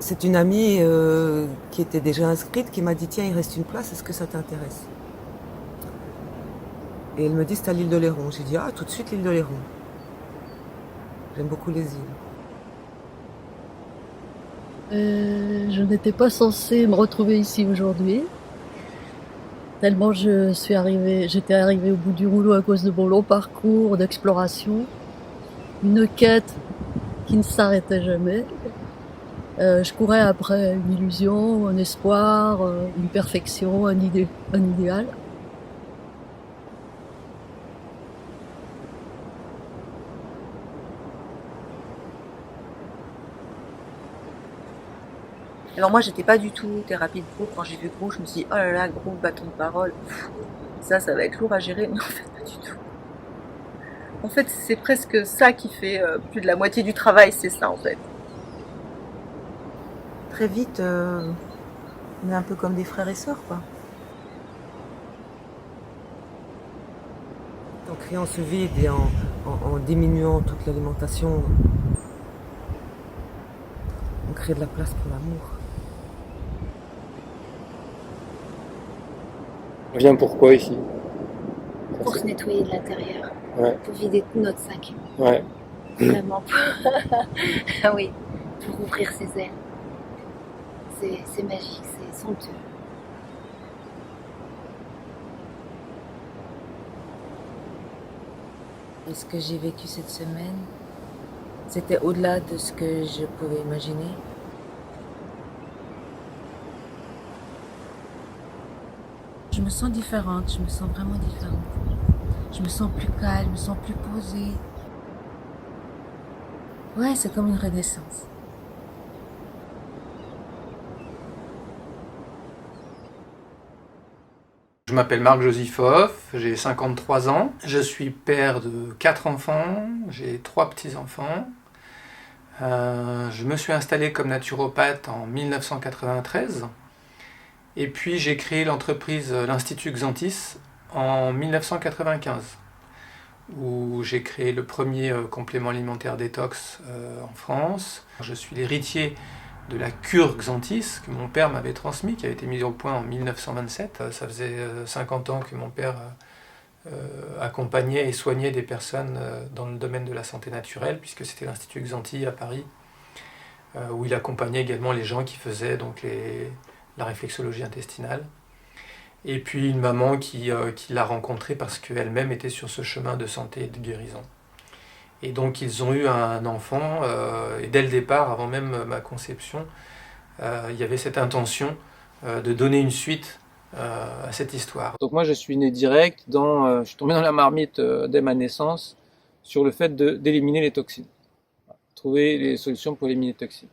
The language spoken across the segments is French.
C'est une amie qui était déjà inscrite qui m'a dit tiens, il reste une place, est-ce que ça t'intéresse? Et elle me dit c'est à l'île de Léron. J'ai dit ah, tout de suite l'île de Léron. J'aime beaucoup les îles. Je n'étais pas censée me retrouver ici aujourd'hui, tellement j'étais arrivée au bout du rouleau à cause de mon long parcours d'exploration, une quête qui ne s'arrêtait jamais. Je courais après une illusion, un espoir, une perfection, un idéal. Alors moi, j'étais pas du tout thérapie de groupe. Quand j'ai vu groupe, je me suis dit, oh là là, groupe, bâton de parole, pff, ça va être lourd à gérer. Mais en fait, pas du tout. En fait, c'est presque ça qui fait plus de la moitié du travail, c'est ça en fait. Très vite, on est un peu comme des frères et sœurs, quoi. En créant ce vide et en diminuant toute l'alimentation, on crée de la place pour l'amour. On vient pourquoi ici? Pour se nettoyer de l'intérieur, Ouais, pour vider tout notre sac, ouais. vraiment. Ah oui, pour ouvrir ses ailes. C'est magique, c'est somptueux. Et ce que j'ai vécu cette semaine, c'était au-delà de ce que je pouvais imaginer. Je me sens différente, je me sens vraiment différente. Je me sens plus calme, je me sens plus posée. Ouais, c'est comme une renaissance. Je m'appelle Marc Josiphoff, j'ai 53 ans, je suis père de 4 enfants, j'ai 3 petits-enfants. Je me suis installé comme naturopathe en 1993 et puis j'ai créé l'entreprise l'Institut Xanthis en 1995 où j'ai créé le premier complément alimentaire détox en France. Je suis l'héritier de la cure Xanthis que mon père m'avait transmis, qui a été mise au point en 1927. Ça faisait 50 ans que mon père accompagnait et soignait des personnes dans le domaine de la santé naturelle, puisque c'était l'Institut Xanthi à Paris, où il accompagnait également les gens qui faisaient donc la réflexologie intestinale. Et puis une maman qui l'a rencontré parce qu'elle-même était sur ce chemin de santé et de guérison. Et donc ils ont eu un enfant, et dès le départ, avant même ma conception, il y avait cette intention de donner une suite à cette histoire. Donc moi je suis né direct je suis tombé dans la marmite dès ma naissance sur le fait d'éliminer les toxines. Trouver les solutions pour éliminer les toxines.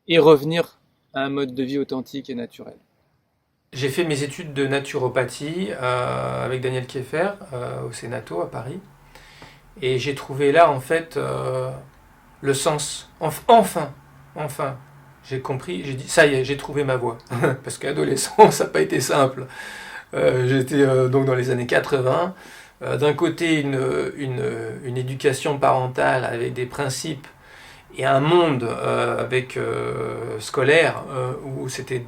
Et revenir à un mode de vie authentique et naturel. J'ai fait mes études de naturopathie avec Daniel Kieffer au Sénato à Paris. Et j'ai trouvé là en fait le sens. Enfin, j'ai compris, j'ai dit ça y est, j'ai trouvé ma voie. Parce qu'adolescent, ça n'a pas été simple. J'étais donc dans les années 80. D'un côté, une éducation parentale avec des principes et un monde scolaire où c'était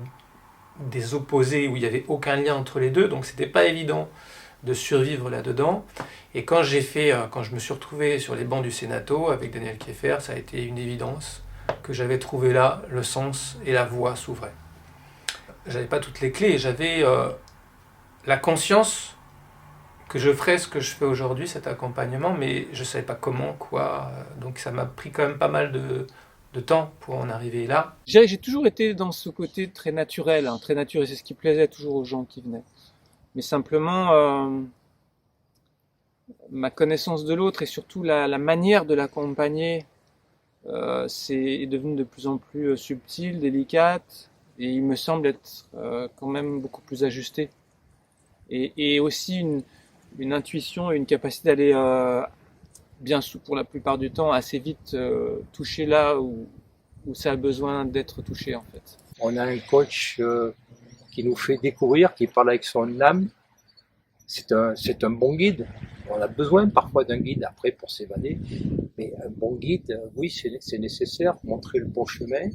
des opposés, où il n'y avait aucun lien entre les deux, donc c'était pas évident de survivre là-dedans. Et quand je me suis retrouvé sur les bancs du Sénato avec Daniel Kieffer, ça a été une évidence que j'avais trouvé là le sens et la voie s'ouvrait. J'avais pas toutes les clés, j'avais la conscience que je ferais ce que je fais aujourd'hui, cet accompagnement, mais je savais pas comment, quoi. Donc ça m'a pris quand même pas mal de temps pour en arriver là. J'ai toujours été dans ce côté très naturel, très naturel, c'est ce qui plaisait toujours aux gens qui venaient. Mais simplement, ma connaissance de l'autre et surtout la manière de l'accompagner est devenue de plus en plus subtile, délicate, et il me semble être quand même beaucoup plus ajustée. Et aussi une intuition et une capacité d'aller pour la plupart du temps, assez vite toucher là où ça a besoin d'être touché en fait. On a un coach qui nous fait découvrir, qui parle avec son âme. C'est un bon guide. On a besoin parfois d'un guide après pour s'évader. Mais un bon guide, oui, c'est nécessaire, montrer le bon chemin.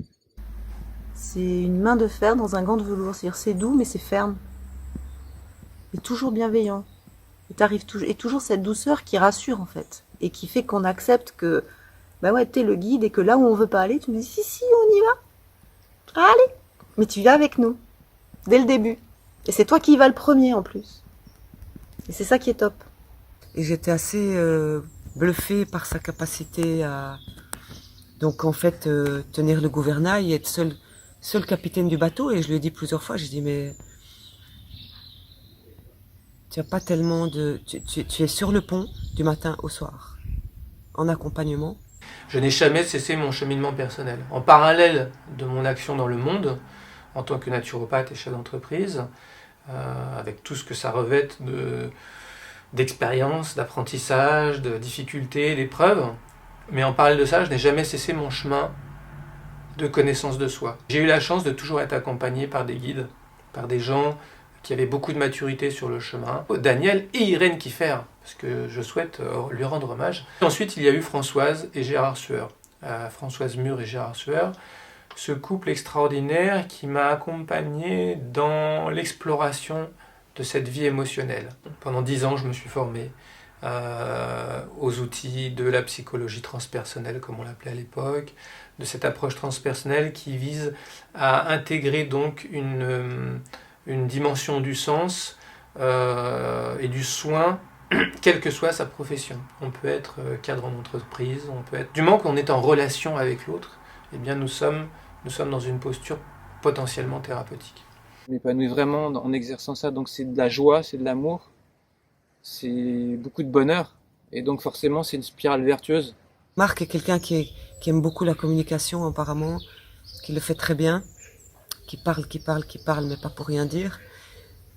C'est une main de fer dans un gant de velours. C'est-à-dire c'est doux mais c'est ferme. Et toujours bienveillant. Et toujours cette douceur qui rassure en fait. Et qui fait qu'on accepte que bah ouais, t'es le guide et que là où on veut pas aller, tu me dis si, on y va. Allez. Mais tu viens avec nous. Dès le début. Et c'est toi qui y vas le premier en plus. Et c'est ça qui est top. Et j'étais assez bluffée par sa capacité à, donc en fait, tenir le gouvernail et être seul capitaine du bateau. Et je lui ai dit plusieurs fois, j'ai dit mais tu as pas tellement de, tu es sur le pont du matin au soir, en accompagnement. Je n'ai jamais cessé mon cheminement personnel. En parallèle de mon action dans le monde, en tant que naturopathe et chef d'entreprise, avec tout ce que ça revêt d'expérience, d'apprentissage, de difficultés, d'épreuves. Mais en parallèle de ça, je n'ai jamais cessé mon chemin de connaissance de soi. J'ai eu la chance de toujours être accompagné par des guides, par des gens qui avaient beaucoup de maturité sur le chemin. Daniel et Irène Kiffer, parce que je souhaite lui rendre hommage. Ensuite, il y a eu Françoise et Gérard Sueur. Françoise Mur et Gérard Sueur, ce couple extraordinaire qui m'a accompagné dans l'exploration de cette vie émotionnelle. Pendant 10 ans, je me suis formé aux outils de la psychologie transpersonnelle, comme on l'appelait à l'époque, de cette approche transpersonnelle qui vise à intégrer donc une dimension du sens et du soin, quelle que soit sa profession. On peut être cadre d'entreprise, on peut être... Du moment qu'on est en relation avec l'autre, eh bien nous sommes dans une posture potentiellement thérapeutique. Je m'épanouis vraiment en exerçant ça, donc c'est de la joie, c'est de l'amour, c'est beaucoup de bonheur, et donc forcément c'est une spirale vertueuse. Marc est quelqu'un qui aime beaucoup la communication apparemment, qui le fait très bien, qui parle, mais pas pour rien dire.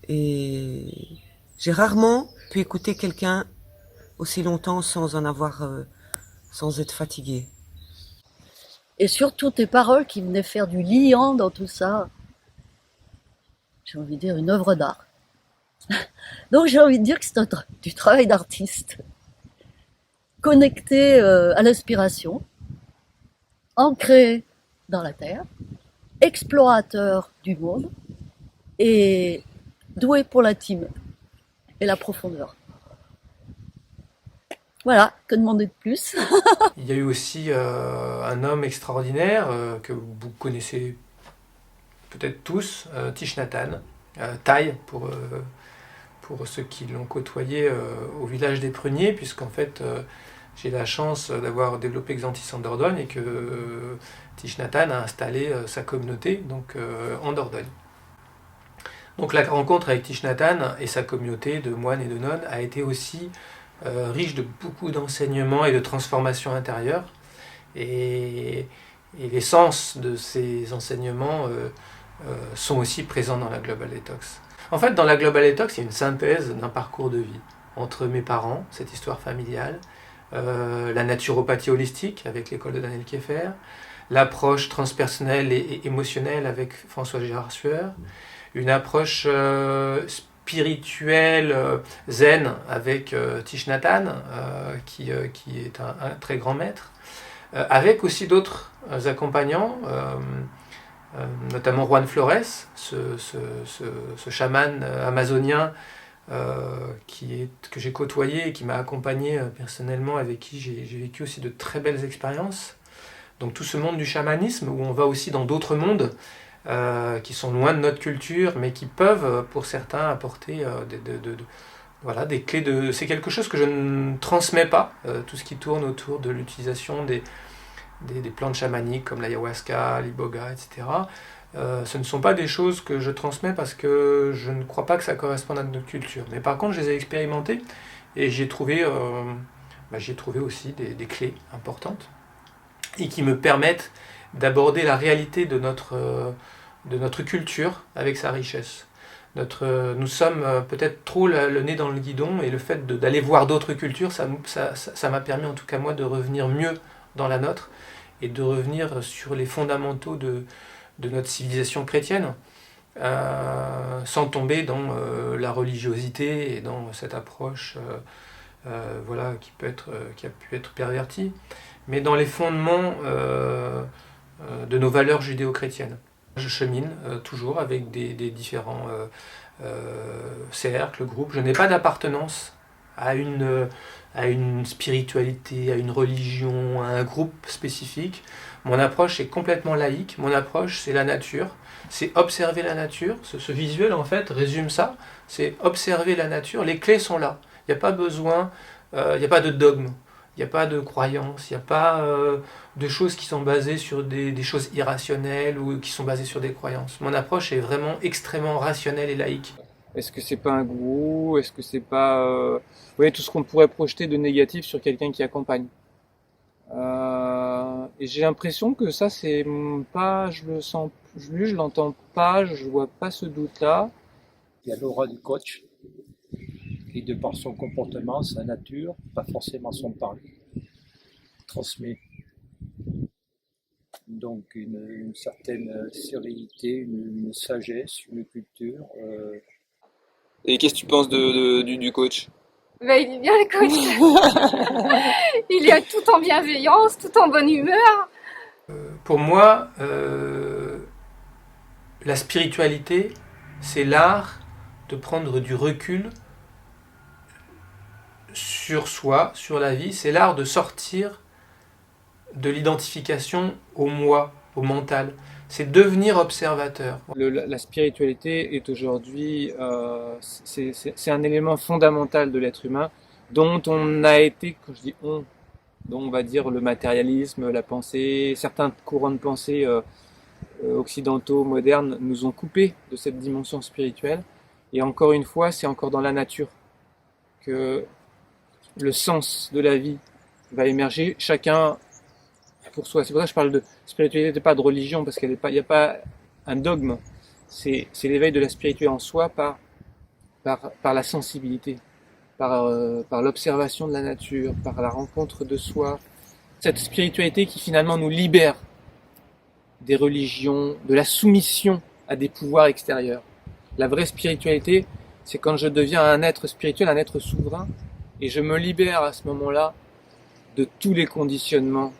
Et j'ai rarement pu écouter quelqu'un aussi longtemps sans être fatigué. Et surtout tes paroles qui venaient faire du liant dans tout ça. J'ai envie de dire une œuvre d'art. Donc j'ai envie de dire que c'est du travail d'artiste. Connecté à l'inspiration, ancré dans la terre, explorateur du monde et doué pour l'intime et la profondeur. Voilà, que demander de plus? Il y a eu aussi un homme extraordinaire que vous connaissez peut-être tous, Thich Nhat Hanh, Thaï pour ceux qui l'ont côtoyé au village des Pruniers, puisqu'en fait j'ai la chance d'avoir développé Xanthis en Dordogne et que Thich Nhat Hanh a installé sa communauté donc, en Dordogne. Donc la rencontre avec Thich Nhat Hanh et sa communauté de moines et de nonnes a été aussi riche de beaucoup d'enseignements et de transformations intérieures. Et l'essence de ces enseignements sont aussi présents dans la Global Detox. En fait, dans la Global Detox, il y a une synthèse d'un parcours de vie entre mes parents, cette histoire familiale, la naturopathie holistique avec l'école de Daniel Keffer, l'approche transpersonnelle et émotionnelle avec François Gérard Sueur, une approche spirituelle zen avec Thich Nhat Hanh, qui est un très grand maître, avec aussi d'autres accompagnants, notamment Juan Flores, ce chaman amazonien que j'ai côtoyé et qui m'a accompagné personnellement, avec qui j'ai vécu aussi de très belles expériences. Donc tout ce monde du chamanisme, où on va aussi dans d'autres mondes, qui sont loin de notre culture, mais qui peuvent, pour certains, apporter des clés de... C'est quelque chose que je ne transmets pas, tout ce qui tourne autour de l'utilisation des plantes chamaniques comme l'ayahuasca, l'iboga, etc. Ce ne sont pas des choses que je transmets parce que je ne crois pas que ça corresponde à notre culture. Mais par contre, je les ai expérimentées et j'ai trouvé aussi des clés importantes et qui me permettent d'aborder la réalité de notre culture avec sa richesse. Nous sommes peut-être trop le nez dans le guidon, et le fait d'aller voir d'autres cultures, ça m'a permis en tout cas moi de revenir mieux dans la nôtre et de revenir sur les fondamentaux de notre civilisation chrétienne, sans tomber dans la religiosité et dans cette approche voilà, qui a pu être perverti, mais dans les fondements de nos valeurs judéo-chrétiennes. Je chemine toujours avec des différents cercles, groupes. Je n'ai pas d'appartenance à une spiritualité, à une religion, à un groupe spécifique. Mon approche est complètement laïque. Mon approche, c'est la nature. C'est observer la nature. Ce visuel, en fait, résume ça. C'est observer la nature. Les clés sont là. Il n'y a pas besoin, il n'y a pas de dogme. Il n'y a pas de croyance, il n'y a pas de choses qui sont basées sur des choses irrationnelles ou qui sont basées sur des croyances. Mon approche est vraiment extrêmement rationnelle et laïque. Est-ce que c'est pas un gourou? Est-ce que c'est pas vous voyez, tout ce qu'on pourrait projeter de négatif sur quelqu'un qui accompagne? Et j'ai l'impression que ça, c'est pas, je le sens, je l'entends pas, je vois pas ce doute-là. Il y a l'aura du coach qui, de par son comportement, sa nature, pas forcément son parler, transmet donc une certaine sérénité, une sagesse, une culture. Et qu'est-ce que tu penses du coach? Ben, il est bien le coach. Il est tout en bienveillance, tout en bonne humeur. Pour moi, la spiritualité, c'est l'art de prendre du recul sur soi, sur la vie. C'est l'art de sortir de l'identification au moi, au mental. C'est devenir observateur. La spiritualité est aujourd'hui, c'est un élément fondamental de l'être humain dont on a été, quand je dis on, dont on va dire le matérialisme, la pensée, certains courants de pensée occidentaux, modernes, nous ont coupé de cette dimension spirituelle. Et encore une fois, c'est encore dans la nature que le sens de la vie va émerger, chacun pour soi. C'est pour ça que je parle de spiritualité, pas de religion, parce qu'il n'y a pas un dogme. C'est l'éveil de la spiritualité en soi par la sensibilité, par l'observation de la nature, par la rencontre de soi. Cette spiritualité qui finalement nous libère des religions, de la soumission à des pouvoirs extérieurs. La vraie spiritualité, c'est quand je deviens un être spirituel, un être souverain, et je me libère à ce moment-là de tous les conditionnements,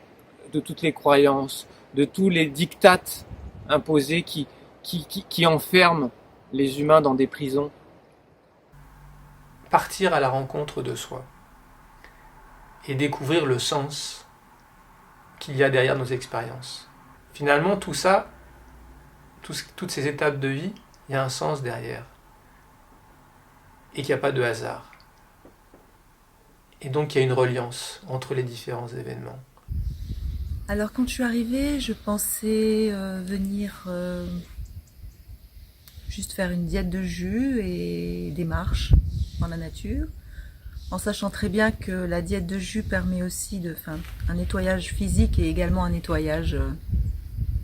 de toutes les croyances, de tous les diktats imposés qui enferment les humains dans des prisons. Partir à la rencontre de soi et découvrir le sens qu'il y a derrière nos expériences. Finalement, tout ça, toutes ces étapes de vie, il y a un sens derrière. Et qu'il n'y a pas de hasard. Et donc il y a une reliance entre les différents événements. Alors quand je suis arrivée, je pensais venir juste faire une diète de jus et des marches dans la nature, en sachant très bien que la diète de jus permet aussi un nettoyage physique et également un nettoyage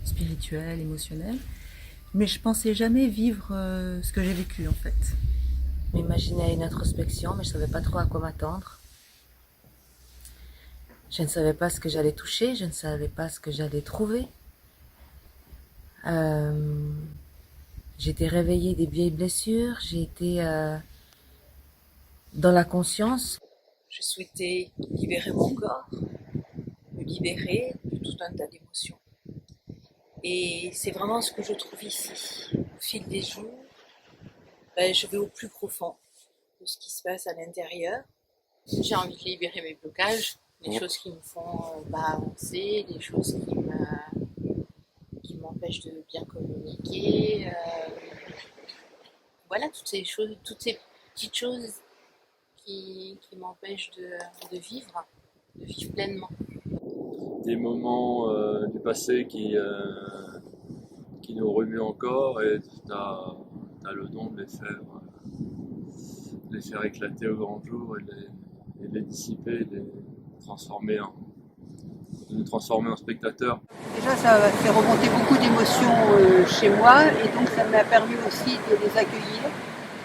spirituel, émotionnel. Mais je pensais jamais vivre ce que j'ai vécu en fait. Je m'imaginais une introspection, mais je savais pas trop à quoi m'attendre. Je ne savais pas ce que j'allais toucher, je ne savais pas ce que j'allais trouver. J'ai été réveillée des vieilles blessures, j'ai été dans la conscience. Je souhaitais libérer mon corps, me libérer de tout un tas d'émotions. Et c'est vraiment ce que je trouve ici. Au fil des jours, je vais au plus profond de ce qui se passe à l'intérieur. J'ai envie de libérer mes blocages, des choses qui me font avancer, des choses qui m'empêchent de bien communiquer. Voilà, toutes ces petites choses qui m'empêchent de vivre pleinement. Des moments du passé qui nous remuent encore, et t'as le don de les faire éclater au grand jour et de les dissiper, de nous transformer en spectateurs. Déjà, ça a fait remonter beaucoup d'émotions chez moi, et donc ça m'a permis aussi de les accueillir.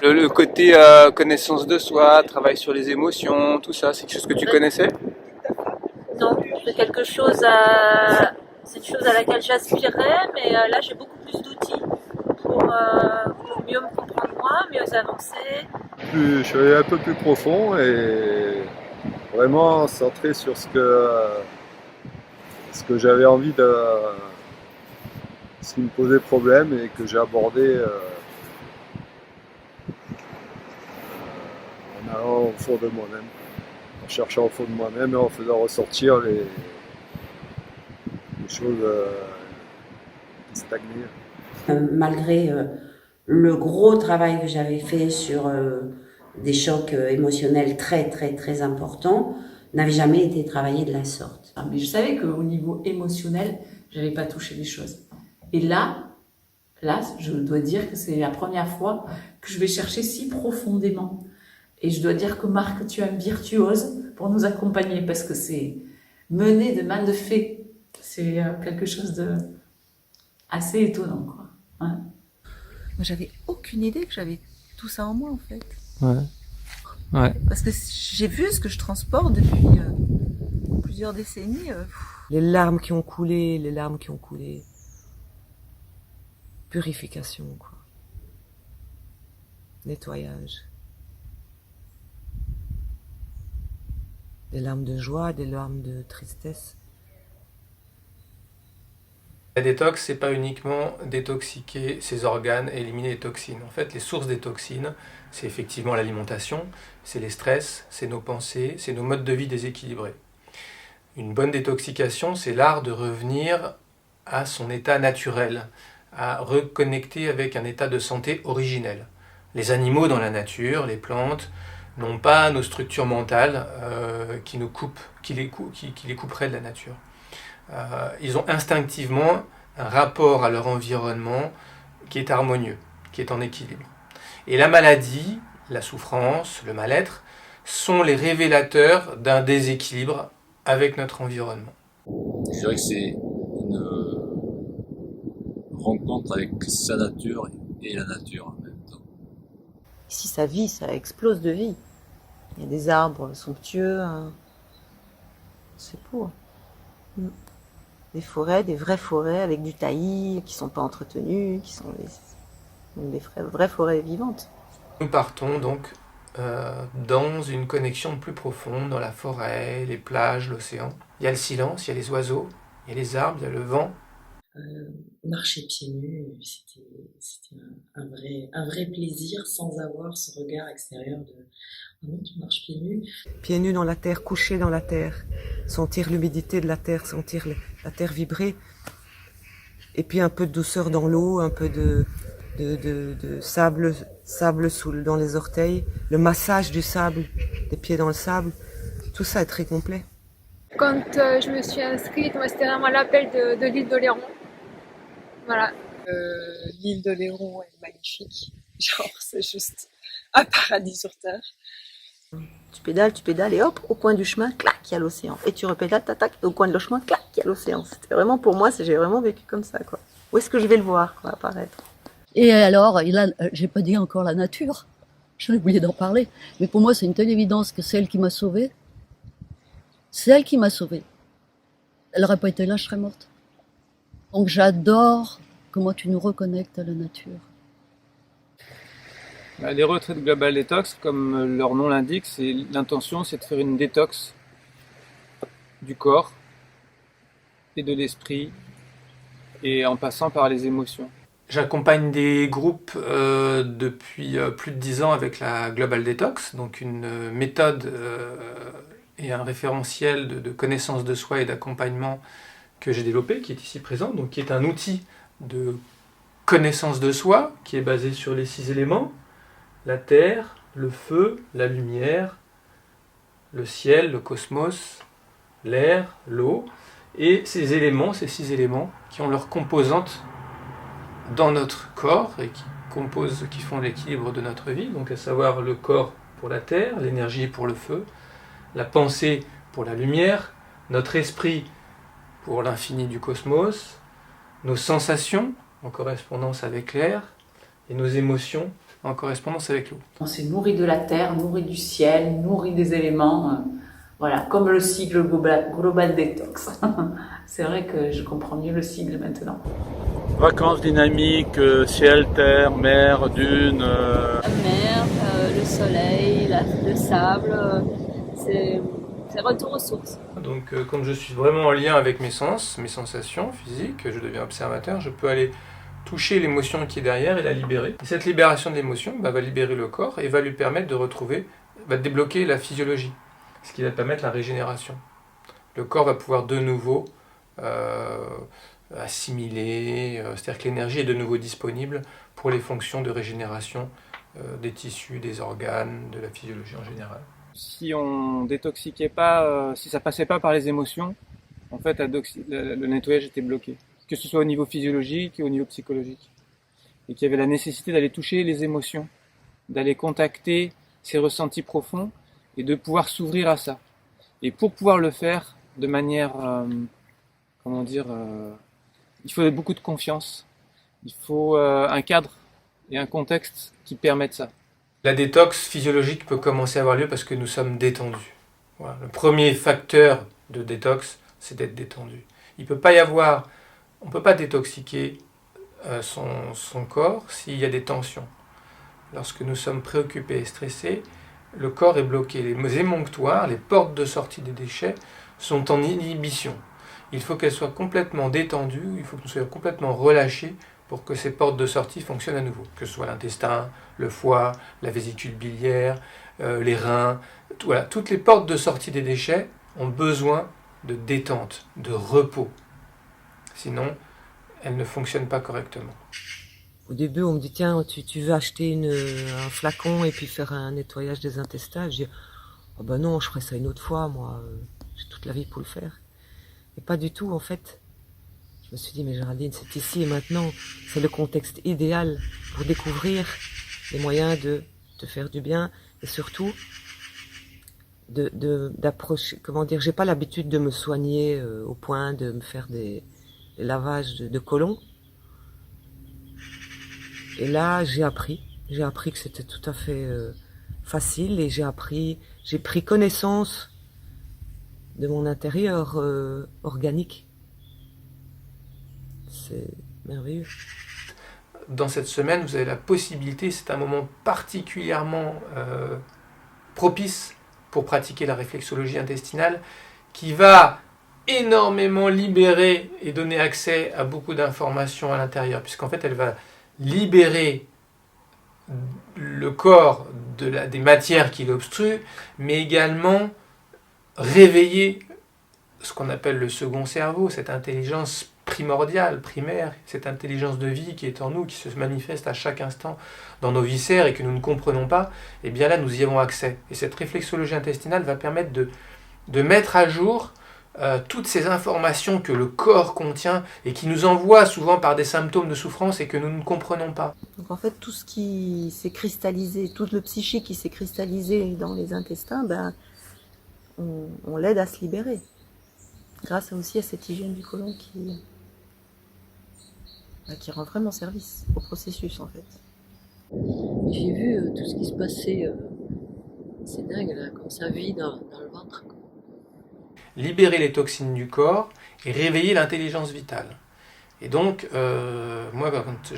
Le côté connaissance de soi, travail sur les émotions, tout ça, c'est quelque chose que tu connaissais? Non, c'est c'est une chose à laquelle j'aspirais, mais là j'ai beaucoup plus d'outils pour mieux me comprendre moi, mieux avancer. Je suis allé un peu plus profond et vraiment centré sur ce que j'avais envie de... ce qui me posait problème et que j'ai abordé en allant au fond de moi-même, en cherchant au fond de moi-même et en faisant ressortir les choses qui stagnaient. Malgré le gros travail que j'avais fait sur des chocs émotionnels très très très importants, n'avait jamais été travaillé de la sorte. Mais je savais qu'au niveau émotionnel, j'avais pas touché les choses. Et là, je dois dire que c'est la première fois que je vais chercher si profondément. Et je dois dire que Marc, tu es un virtuose pour nous accompagner parce que c'est mené de main de fée. C'est quelque chose de assez étonnant, quoi. Ouais. Moi, j'avais aucune idée que j'avais tout ça en moi, en fait. Ouais. Parce que j'ai vu ce que je transporte depuis plusieurs décennies. Les larmes qui ont coulé, les larmes qui ont coulé. Purification, quoi. Nettoyage. Des larmes de joie, des larmes de tristesse. La détox, c'est pas uniquement détoxiquer ses organes et éliminer les toxines. En fait, les sources des toxines, c'est effectivement l'alimentation, c'est les stress, c'est nos pensées, c'est nos modes de vie déséquilibrés. Une bonne détoxication, c'est l'art de revenir à son état naturel, à reconnecter avec un état de santé originel. Les animaux dans la nature, les plantes, n'ont pas nos structures mentales qui les couperaient de la nature. Ils ont instinctivement un rapport à leur environnement qui est harmonieux, qui est en équilibre. Et la maladie, la souffrance, le mal-être sont les révélateurs d'un déséquilibre avec notre environnement. Je dirais que c'est une rencontre avec sa nature et la nature en même temps. Ici, ça vit, ça explose de vie. Il y a des arbres somptueux. C'est beau. Des forêts, des vraies forêts avec du taillis, qui sont pas entretenues, qui sont des vraies forêts vivantes. Nous partons donc dans une connexion plus profonde, dans la forêt, les plages, l'océan. Il y a le silence, il y a les oiseaux, il y a les arbres, il y a le vent. Marcher pieds nus, c'était un vrai plaisir sans avoir ce regard extérieur de « non, tu marches pieds nus ». Pieds nus dans la terre, couchés dans la terre, sentir l'humidité de la terre, sentir la terre vibrer, et puis un peu de douceur dans l'eau, un peu de sable dans les orteils, le massage du sable, des pieds dans le sable, tout ça est très complet. Quand je me suis inscrite, moi c'était vraiment l'appel de l'île d'Oléron. Voilà. L'île d'Oléron est magnifique. Genre, c'est juste un paradis sur terre. Tu pédales et hop, au coin du chemin, clac, il y a l'océan. Et tu repédales, tac, et au coin de le chemin, clac, il y a l'océan. C'était vraiment pour moi, j'ai vraiment vécu comme ça, quoi. Où est-ce que je vais le voir, quoi, apparaître? Et alors, j'ai pas dit encore la nature. J'ai oublié d'en parler. Mais pour moi, c'est une telle évidence que c'est elle qui m'a sauvée. C'est elle qui m'a sauvée. Elle n'aurait pas été là, je serais morte. Donc j'adore comment tu nous reconnectes à la nature. Les retraites Global Detox, comme leur nom l'indique, l'intention c'est de faire une détox du corps et de l'esprit, et en passant par les émotions. J'accompagne des groupes depuis plus de 10 ans avec la Global Detox, donc une méthode et un référentiel de connaissance de soi et d'accompagnement que j'ai développé, qui est ici présent, donc qui est un outil de connaissance de soi, qui est basé sur les 6 éléments, la terre, le feu, la lumière, le ciel, le cosmos, l'air, l'eau, et ces 6 éléments, qui ont leurs composantes dans notre corps, et qui font l'équilibre de notre vie, donc à savoir le corps pour la terre, l'énergie pour le feu, la pensée pour la lumière, notre esprit pour l'infini du cosmos, nos sensations en correspondance avec l'air et nos émotions en correspondance avec l'eau. On s'est nourri de la terre, nourri du ciel, nourri des éléments, voilà, comme le cycle Global Detox. C'est vrai que je comprends mieux le cycle maintenant. Vacances dynamiques, ciel, terre, mer, dunes. La mer, le soleil, le sable, C'est retour aux sources. Donc comme je suis vraiment en lien avec mes sens, mes sensations physiques, je deviens observateur, je peux aller toucher l'émotion qui est derrière et la libérer. Et cette libération de l'émotion va libérer le corps et va lui permettre de retrouver, va débloquer la physiologie, ce qui va permettre la régénération. Le corps va pouvoir de nouveau assimiler, c'est-à-dire que l'énergie est de nouveau disponible pour les fonctions de régénération des tissus, des organes, de la physiologie en général. Si on détoxiquait pas, si ça passait pas par les émotions, en fait, le nettoyage était bloqué. Que ce soit au niveau physiologique et au niveau psychologique. Et qu'il y avait la nécessité d'aller toucher les émotions, d'aller contacter ces ressentis profonds et de pouvoir s'ouvrir à ça. Et pour pouvoir le faire de manière, il faut beaucoup de confiance. Il faut un cadre et un contexte qui permettent ça. La détox physiologique peut commencer à avoir lieu parce que nous sommes détendus. Voilà. Le premier facteur de détox, c'est d'être détendu. On ne peut pas détoxiquer son corps s'il y a des tensions. Lorsque nous sommes préoccupés et stressés, le corps est bloqué. Les émonctoires, les portes de sortie des déchets sont en inhibition. Il faut qu'elles soient complètement détendues, il faut que nous soyons complètement relâchés pour que ces portes de sortie fonctionnent à nouveau. Que ce soit l'intestin, le foie, la vésicule biliaire, les reins, voilà, toutes les portes de sortie des déchets ont besoin de détente, de repos. Sinon, elles ne fonctionnent pas correctement. Au début, on me dit, tiens, tu veux acheter un flacon et puis faire un nettoyage des intestins? Je dis, oh ben non, je ferai ça une autre fois, moi, j'ai toute la vie pour le faire. Et pas du tout, en fait. Je me suis dit, mais Géraldine, c'est ici et maintenant, c'est le contexte idéal pour découvrir les moyens de te faire du bien et surtout d'approcher, j'ai pas l'habitude de me soigner au point de me faire des lavages de côlon. Et là, j'ai appris que c'était tout à fait facile et j'ai pris connaissance de mon intérieur organique. C'est merveilleux. Dans cette semaine, vous avez la possibilité, c'est un moment particulièrement propice pour pratiquer la réflexologie intestinale, qui va énormément libérer et donner accès à beaucoup d'informations à l'intérieur, puisqu'en fait, elle va libérer le corps des matières qui l'obstruent, mais également réveiller ce qu'on appelle le second cerveau, cette intelligence primordiale, primaire, cette intelligence de vie qui est en nous, qui se manifeste à chaque instant dans nos viscères et que nous ne comprenons pas. Et bien là, nous y avons accès. Et cette réflexologie intestinale va permettre de mettre à jour toutes ces informations que le corps contient et qui nous envoient souvent par des symptômes de souffrance et que nous ne comprenons pas. Donc en fait, tout ce qui s'est cristallisé, tout le psychique qui s'est cristallisé dans les intestins, on l'aide à se libérer. Grâce aussi à cette hygiène du côlon qui rend vraiment service au processus en fait. J'ai vu tout ce qui se passait, c'est dingue là, comme ça vit dans le ventre. Libérer les toxines du corps et réveiller l'intelligence vitale. Et donc, moi, quand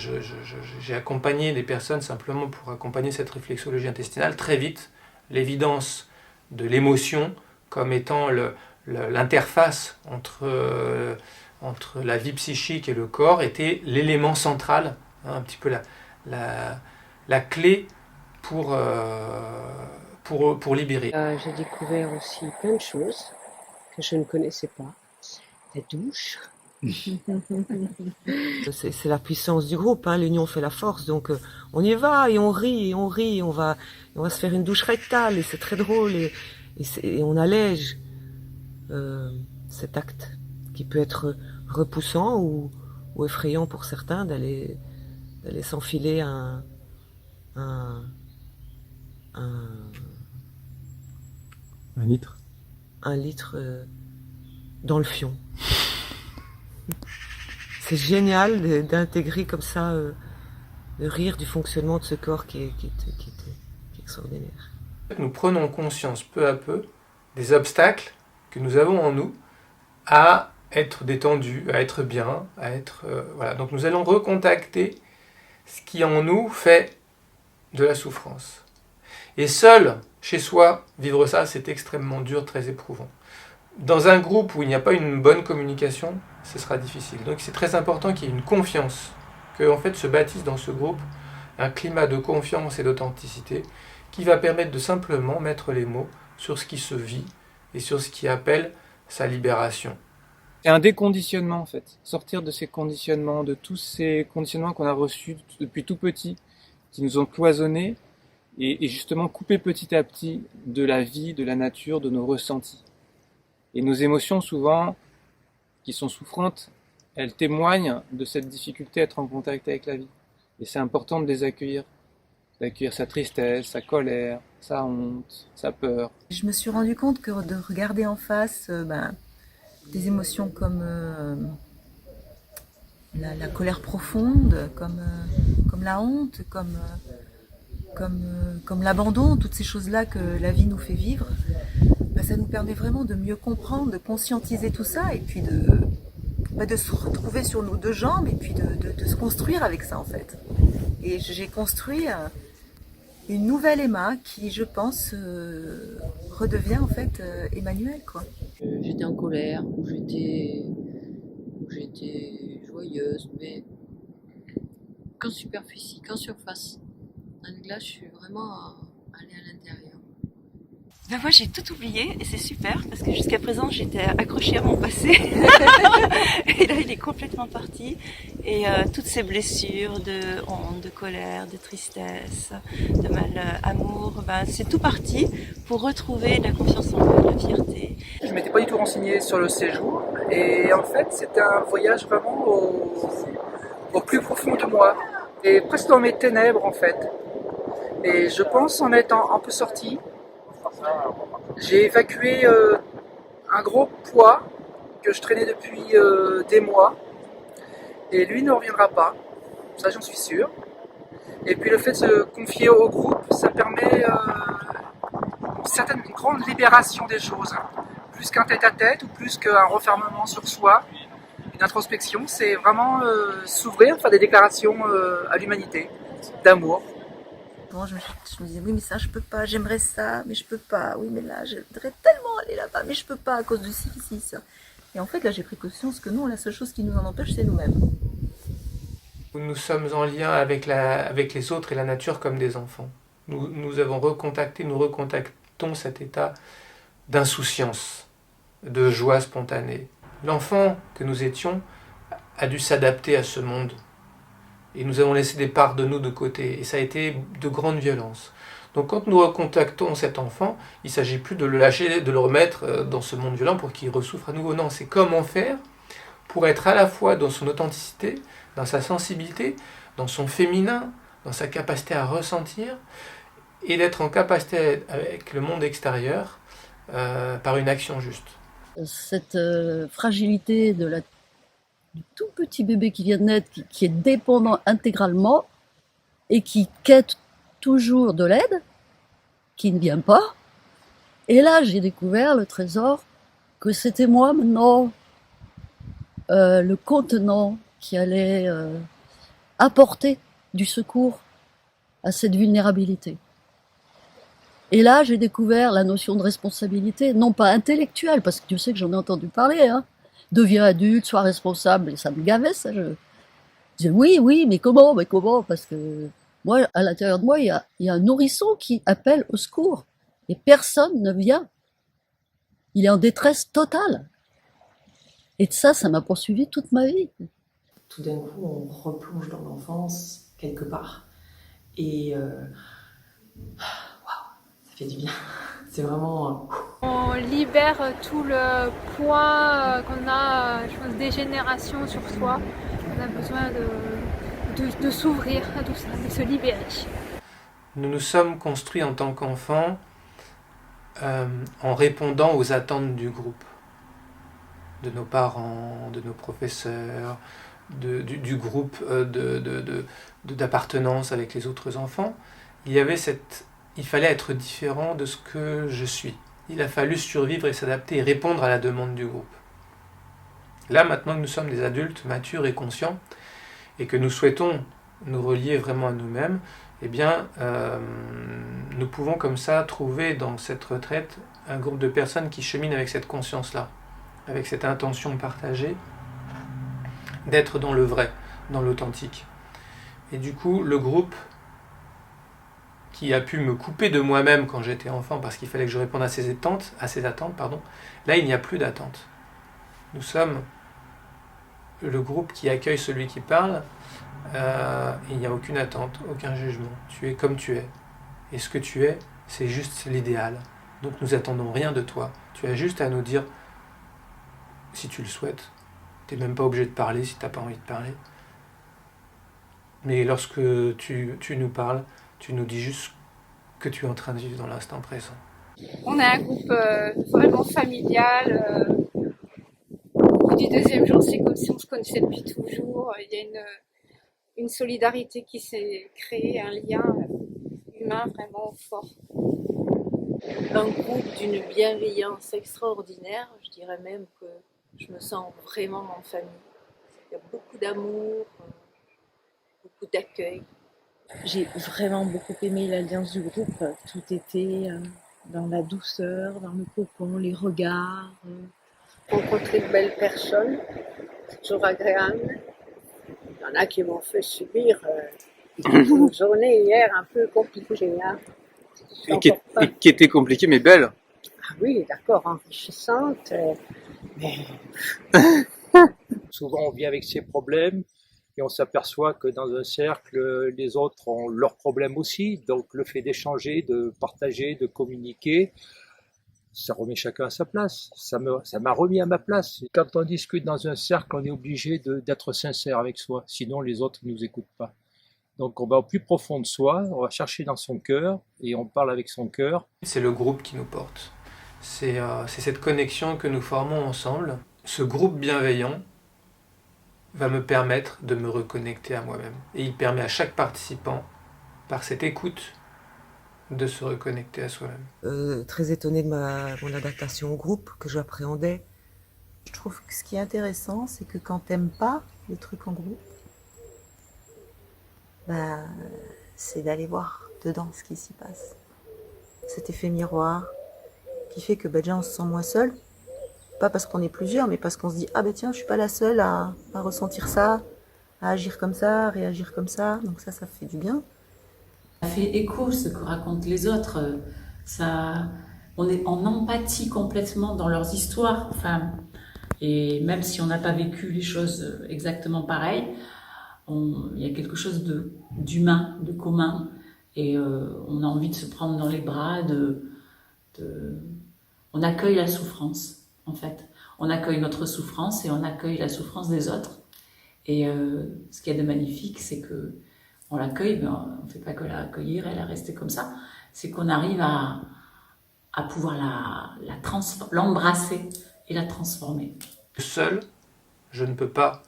j'ai accompagné des personnes simplement pour accompagner cette réflexologie intestinale, très vite, l'évidence de l'émotion comme étant l'interface entre la vie psychique et le corps était l'élément central, un petit peu la clé pour libérer. J'ai découvert aussi plein de choses que je ne connaissais pas. Des douches. C'est la puissance du groupe, hein, l'union fait la force, donc on y va et on rit, on va se faire une douche rectale et c'est très drôle et on allège cet acte qui peut être repoussant ou effrayant pour certains d'aller s'enfiler un litre. Un litre dans le fion. C'est génial d'intégrer comme ça le rire du fonctionnement de ce corps qui est extraordinaire. Nous prenons conscience peu à peu des obstacles que nous avons en nous à être détendus, à être bien, à être... voilà. Donc nous allons recontacter ce qui en nous fait de la souffrance. Et seul Chez soi, vivre ça, c'est extrêmement dur, très éprouvant. Dans un groupe où il n'y a pas une bonne communication, ce sera difficile. Donc c'est très important qu'il y ait une confiance, que en fait se bâtisse dans ce groupe un climat de confiance et d'authenticité qui va permettre de simplement mettre les mots sur ce qui se vit et sur ce qui appelle sa libération. C'est un déconditionnement en fait, sortir de ces conditionnements, de tous ces conditionnements qu'on a reçus depuis tout petit, qui nous ont cloisonnés, et justement couper petit à petit de la vie, de la nature, de nos ressentis. Et nos émotions souvent, qui sont souffrantes, elles témoignent de cette difficulté à être en contact avec la vie. Et c'est important de les accueillir, d'accueillir sa tristesse, sa colère, sa honte, sa peur. Je me suis rendu compte que de regarder en face des émotions comme la colère profonde, comme la honte, comme l'abandon, toutes ces choses-là que la vie nous fait vivre, ça nous permet vraiment de mieux comprendre, de conscientiser tout ça et puis de se retrouver sur nos deux jambes et puis de se construire avec ça en fait. Et j'ai construit une nouvelle Emma qui, je pense, redevient en fait Emmanuel, quoi. J'étais en colère, ou j'étais joyeuse, mais qu'en superficie, qu'en surface. Donc là, je suis vraiment allée à l'intérieur. Ben moi j'ai tout oublié et c'est super parce que jusqu'à présent j'étais accrochée à mon passé et là il est complètement parti et toutes ces blessures de honte, de colère, de tristesse, de mal-amour, c'est tout parti pour retrouver la confiance en moi, la fierté. Je m'étais pas du tout renseigné sur le séjour et en fait c'était un voyage vraiment au plus profond de moi et presque dans mes ténèbres en fait. Et je pense en être un peu sorti. J'ai évacué un gros poids que je traînais depuis des mois et lui ne reviendra pas, ça j'en suis sûr. Et puis le fait de se confier au groupe, ça permet une grande libération des choses, plus qu'un tête-à-tête ou plus qu'un refermement sur soi, une introspection, c'est vraiment s'ouvrir, faire des déclarations à l'humanité, d'amour. Je me disais, oui, mais ça, je peux pas, j'aimerais ça, mais je peux pas. Oui, mais là, je voudrais tellement aller là-bas, mais je peux pas à cause de ci, ça. Et en fait, là, j'ai pris conscience que non, la seule chose qui nous en empêche, c'est nous-mêmes. Nous sommes en lien avec les autres et la nature comme des enfants. Nous avons nous recontactons cet état d'insouciance, de joie spontanée. L'enfant que nous étions a dû s'adapter à ce monde. Et nous avons laissé des parts de nous de côté. Et ça a été de grande violence. Donc quand nous recontactons cet enfant, il ne s'agit plus de le lâcher, de le remettre dans ce monde violent pour qu'il ressouffre à nouveau. Non, c'est comment faire pour être à la fois dans son authenticité, dans sa sensibilité, dans son féminin, dans sa capacité à ressentir, et d'être en capacité avec le monde extérieur par une action juste. Cette fragilité du tout petit bébé qui vient de naître, qui est dépendant intégralement et qui quête toujours de l'aide, qui ne vient pas. Et là, j'ai découvert le trésor que c'était moi maintenant, le contenant qui allait apporter du secours à cette vulnérabilité. Et là, j'ai découvert la notion de responsabilité, non pas intellectuelle, parce que tu sais que j'en ai entendu parler, deviens adulte, sois responsable, et ça me gavait, ça. Je disais oui, mais comment? Parce que moi, à l'intérieur de moi, il y a un nourrisson qui appelle au secours, et personne ne vient. Il est en détresse totale. Et ça m'a poursuivi toute ma vie. Tout d'un coup, on replonge dans l'enfance, quelque part. Et ça fait du bien. C'est vraiment... On libère tout le poids qu'on a, je pense, des générations sur soi. On a besoin de s'ouvrir à tout ça, de se libérer. Nous nous sommes construits en tant qu'enfants en répondant aux attentes du groupe, de nos parents, de nos professeurs, du groupe d'appartenance avec les autres enfants. Il fallait être différent de ce que je suis. Il a fallu survivre et s'adapter et répondre à la demande du groupe. Là, maintenant que nous sommes des adultes matures et conscients, et que nous souhaitons nous relier vraiment à nous-mêmes, eh bien, nous pouvons comme ça trouver dans cette retraite un groupe de personnes qui cheminent avec cette conscience-là, avec cette intention partagée d'être dans le vrai, dans l'authentique. Et du coup, le groupe qui a pu me couper de moi-même quand j'étais enfant parce qu'il fallait que je réponde à ses attentes, là il n'y a plus d'attente. Nous sommes le groupe qui accueille celui qui parle, il n'y a aucune attente, aucun jugement. Tu es comme tu es. Et ce que tu es, c'est juste l'idéal. Donc nous attendons rien de toi. Tu as juste à nous dire si tu le souhaites. Tu n'es même pas obligé de parler si tu n'as pas envie de parler. Mais lorsque tu nous parles, tu nous dis juste que tu es en train de vivre dans l'instant présent. On est un groupe vraiment familial. Au bout du deuxième jour, c'est comme si on se connaissait depuis toujours. Il y a une solidarité qui s'est créée, un lien humain vraiment fort. Un groupe d'une bienveillance extraordinaire. Je dirais même que je me sens vraiment en famille. Il y a beaucoup d'amour, beaucoup d'accueil. J'ai vraiment beaucoup aimé l'alliance du groupe. Tout était dans la douceur, dans le cocon, les regards. Rencontrer de belles personnes, c'est toujours agréable. Il y en a qui m'ont fait subir une journée hier un peu compliquée. Hein. Et qui était compliquée mais belle. Ah oui, d'accord, enrichissante. Mais... Souvent on vit avec ses problèmes et on s'aperçoit que dans un cercle, les autres ont leurs problèmes aussi. Donc le fait d'échanger, de partager, de communiquer, ça remet chacun à sa place. Ça m'a remis à ma place. Quand on discute dans un cercle, on est obligé d'être sincère avec soi. Sinon les autres ne nous écoutent pas. Donc on va au plus profond de soi, on va chercher dans son cœur et on parle avec son cœur. C'est le groupe qui nous porte. C'est cette connexion que nous formons ensemble. Ce groupe bienveillant va me permettre de me reconnecter à moi-même. Et il permet à chaque participant, par cette écoute, de se reconnecter à soi-même. Très étonnée de mon adaptation au groupe, que j'appréhendais. Je trouve que ce qui est intéressant, c'est que quand t'aimes pas le truc en groupe, c'est d'aller voir dedans ce qui s'y passe. Cet effet miroir qui fait que déjà on se sent moins seul. Pas parce qu'on est plusieurs, mais parce qu'on se dit « Ah tiens, je suis pas la seule à ressentir ça, à agir comme ça, à réagir comme ça. » Donc ça fait du bien. Ça fait écho ce que racontent les autres. On est en empathie complètement dans leurs histoires. Enfin, et même si on n'a pas vécu les choses exactement pareilles, il y a quelque chose d'humain, de commun. Et on a envie de se prendre dans les bras, on accueille la souffrance. En fait, on accueille notre souffrance et on accueille la souffrance des autres. Et ce qu'il y a de magnifique, c'est que on l'accueille, mais on ne fait pas que l'accueillir et la rester comme ça. C'est qu'on arrive à pouvoir l'embrasser et la transformer. Seul, je ne peux pas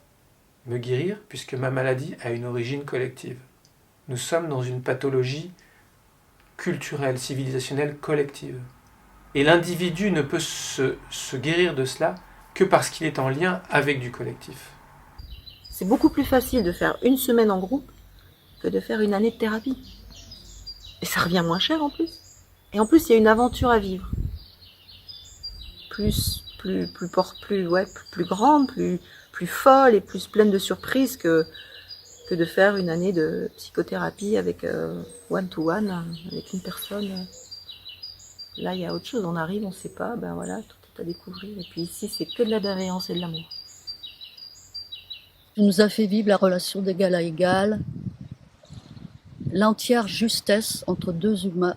me guérir puisque ma maladie a une origine collective. Nous sommes dans une pathologie culturelle, civilisationnelle, collective. Et l'individu ne peut se guérir de cela que parce qu'il est en lien avec du collectif. C'est beaucoup plus facile de faire une semaine en groupe que de faire une année de thérapie. Et ça revient moins cher en plus. Et en plus, il y a une aventure à vivre. Plus grande, plus folle et plus pleine de surprises que de faire une année de psychothérapie avec one-to-one, avec une personne. Là, il y a autre chose, on arrive, on ne sait pas, voilà, tout est à découvrir. Et puis ici, c'est que de la bienveillance et de l'amour. Tu nous as fait vivre la relation d'égal à égal, l'entière justesse entre deux humains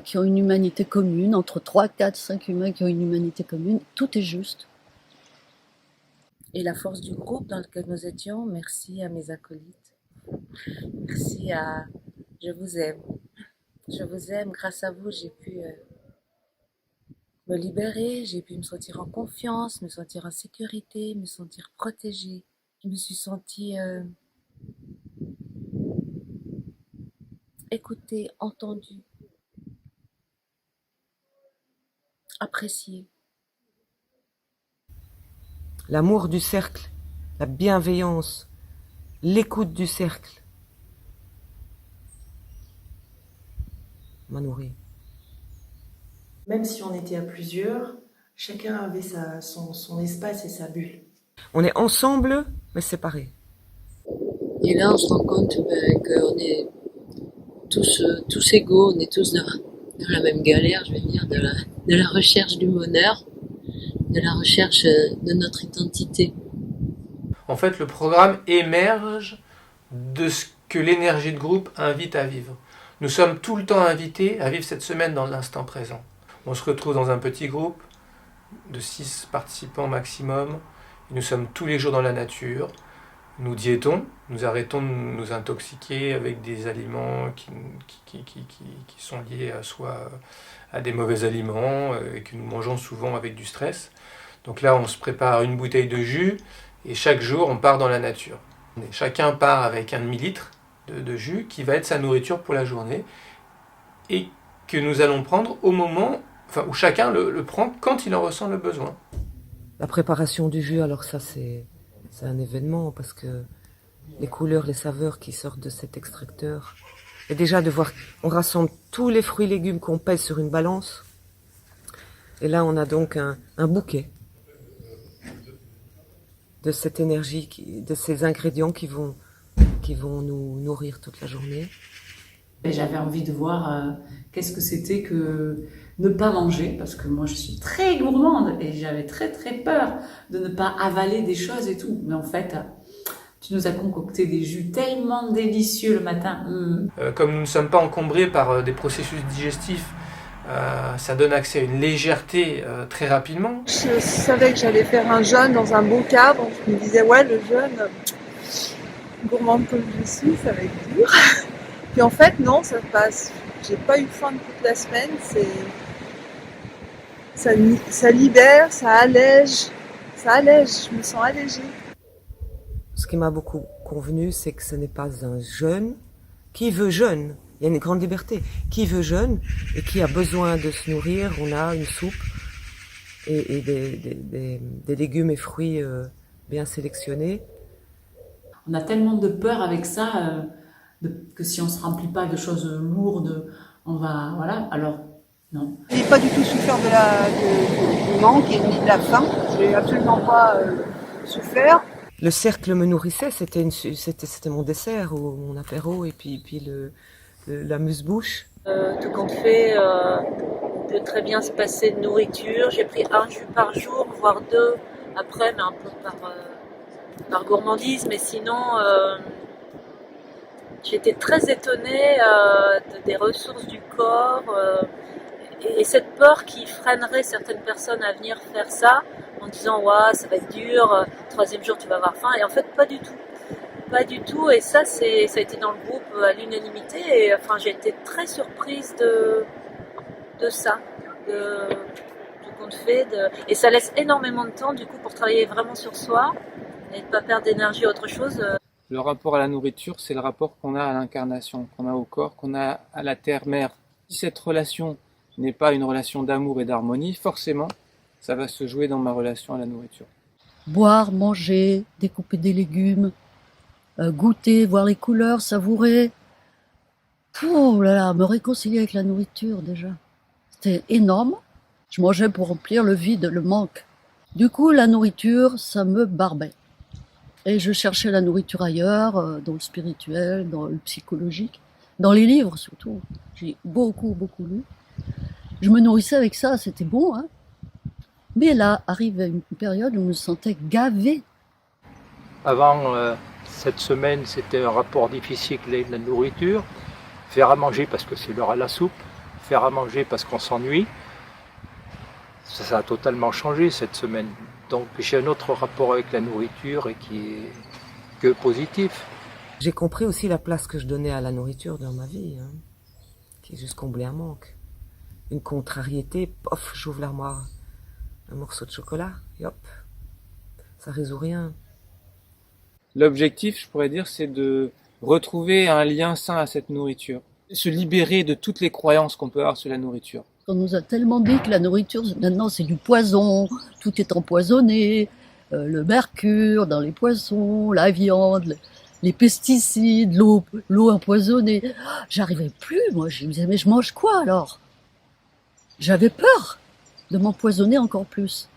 qui ont une humanité commune, entre 3, 4, 5 humains qui ont une humanité commune, tout est juste. Et la force du groupe dans lequel nous étions, merci à mes acolytes, merci à je vous aime. Je vous aime, grâce à vous, j'ai pu me libérer, j'ai pu me sentir en confiance, me sentir en sécurité, me sentir protégée. Je me suis sentie écoutée, entendue, appréciée. L'amour du cercle, la bienveillance, l'écoute du cercle. m'a nourri. Même si on était à plusieurs, chacun avait son espace et sa bulle. On est ensemble, mais séparés. Et là, on se rend compte qu'on est tous égaux, on est tous dans la même galère, je vais dire, de la recherche du bonheur, de la recherche de notre identité. En fait, le programme émerge de ce que l'énergie de groupe invite à vivre. Nous sommes tout le temps invités à vivre cette semaine dans l'instant présent. On se retrouve dans un petit groupe de 6 participants maximum. Et nous sommes tous les jours dans la nature. Nous diétons, nous arrêtons de nous intoxiquer avec des aliments qui sont liés soit à des mauvais aliments et que nous mangeons souvent avec du stress. Donc là, on se prépare une bouteille de jus et chaque jour, on part dans la nature. Et chacun part avec un demi-litre de jus qui va être sa nourriture pour la journée et que nous allons prendre au moment où chacun le prend quand il en ressent le besoin. La préparation du jus, alors ça c'est un événement parce que les couleurs, les saveurs qui sortent de cet extracteur. Et déjà de voir, on rassemble tous les fruits et légumes qu'on pèse sur une balance. Et là on a donc un bouquet de cette énergie, de ces ingrédients qui vont nous nourrir toute la journée. Et j'avais envie de voir qu'est-ce que c'était que ne pas manger, parce que moi je suis très gourmande et j'avais très très peur de ne pas avaler des choses et tout. Mais en fait, tu nous as concocté des jus tellement délicieux le matin. Comme nous ne sommes pas encombrés par des processus digestifs, ça donne accès à une légèreté très rapidement. Je savais que j'allais faire un jeûne dans un beau cadre. Je me disais, ouais, le jeûne, gourmande comme je suis, ça va être dur. Puis en fait, non, ça passe. J'ai pas eu faim toute la semaine. Ça libère, ça allège. Je me sens allégée. Ce qui m'a beaucoup convenu, c'est que ce n'est pas un jeûne. Qui veut jeûne? Il y a une grande liberté. Qui veut jeûne et qui a besoin de se nourrir, on a une soupe et des légumes et fruits bien sélectionnés. On a tellement de peur avec ça que si on se remplit pas de choses lourdes, on va... Voilà, alors non. Je n'ai pas du tout souffert du manque et ni de la faim. Je n'ai absolument pas souffert. Le cercle me nourrissait, c'était mon dessert ou mon apéro et puis l'amuse-bouche. Tout compte fait, on peut très bien se passer de nourriture. J'ai pris un jus par jour, voire 2 après, mais un peu par gourmandise. Mais sinon, j'étais très étonnée des ressources du corps et cette peur qui freinerait certaines personnes à venir faire ça en disant « ouais, ça va être dur, 3e jour tu vas avoir faim » et en fait pas du tout. Pas du tout, et ça a été dans le groupe à l'unanimité, et enfin j'ai été très surprise de ça, du compte fait, et ça laisse énormément de temps du coup pour travailler vraiment sur soi et ne pas perdre d'énergie à autre chose. Le rapport à la nourriture, c'est le rapport qu'on a à l'incarnation, qu'on a au corps, qu'on a à la terre-mère. Si cette relation n'est pas une relation d'amour et d'harmonie, forcément, ça va se jouer dans ma relation à la nourriture. Boire, manger, découper des légumes, goûter, voir les couleurs, savourer. Oh là là, me réconcilier avec la nourriture déjà. C'était énorme. Je mangeais pour remplir le vide, le manque. Du coup, la nourriture, ça me barbait. Et je cherchais la nourriture ailleurs, dans le spirituel, dans le psychologique, dans les livres surtout. J'ai beaucoup lu. Je me nourrissais avec ça, c'était bon, hein. Mais là, arrivait une période où je me sentais gavée. Avant cette semaine, c'était un rapport difficile avec la nourriture. Faire à manger parce que c'est l'heure à la soupe. Faire à manger parce qu'on s'ennuie. Ça a totalement changé cette semaine. Donc j'ai un autre rapport avec la nourriture et qui est que positif. J'ai compris aussi la place que je donnais à la nourriture dans ma vie, hein, qui est juste combler un manque. Une contrariété, pof, j'ouvre l'armoire, un morceau de chocolat, et hop, ça résout rien. L'objectif, je pourrais dire, c'est de retrouver un lien sain à cette nourriture. Se libérer de toutes les croyances qu'on peut avoir sur la nourriture. On nous a tellement dit que la nourriture, maintenant, c'est du poison, tout est empoisonné, le mercure dans les poissons, la viande, les pesticides, l'eau empoisonnée. J'arrivais plus, moi. Je me disais, mais je mange quoi alors? J'avais peur de m'empoisonner encore plus.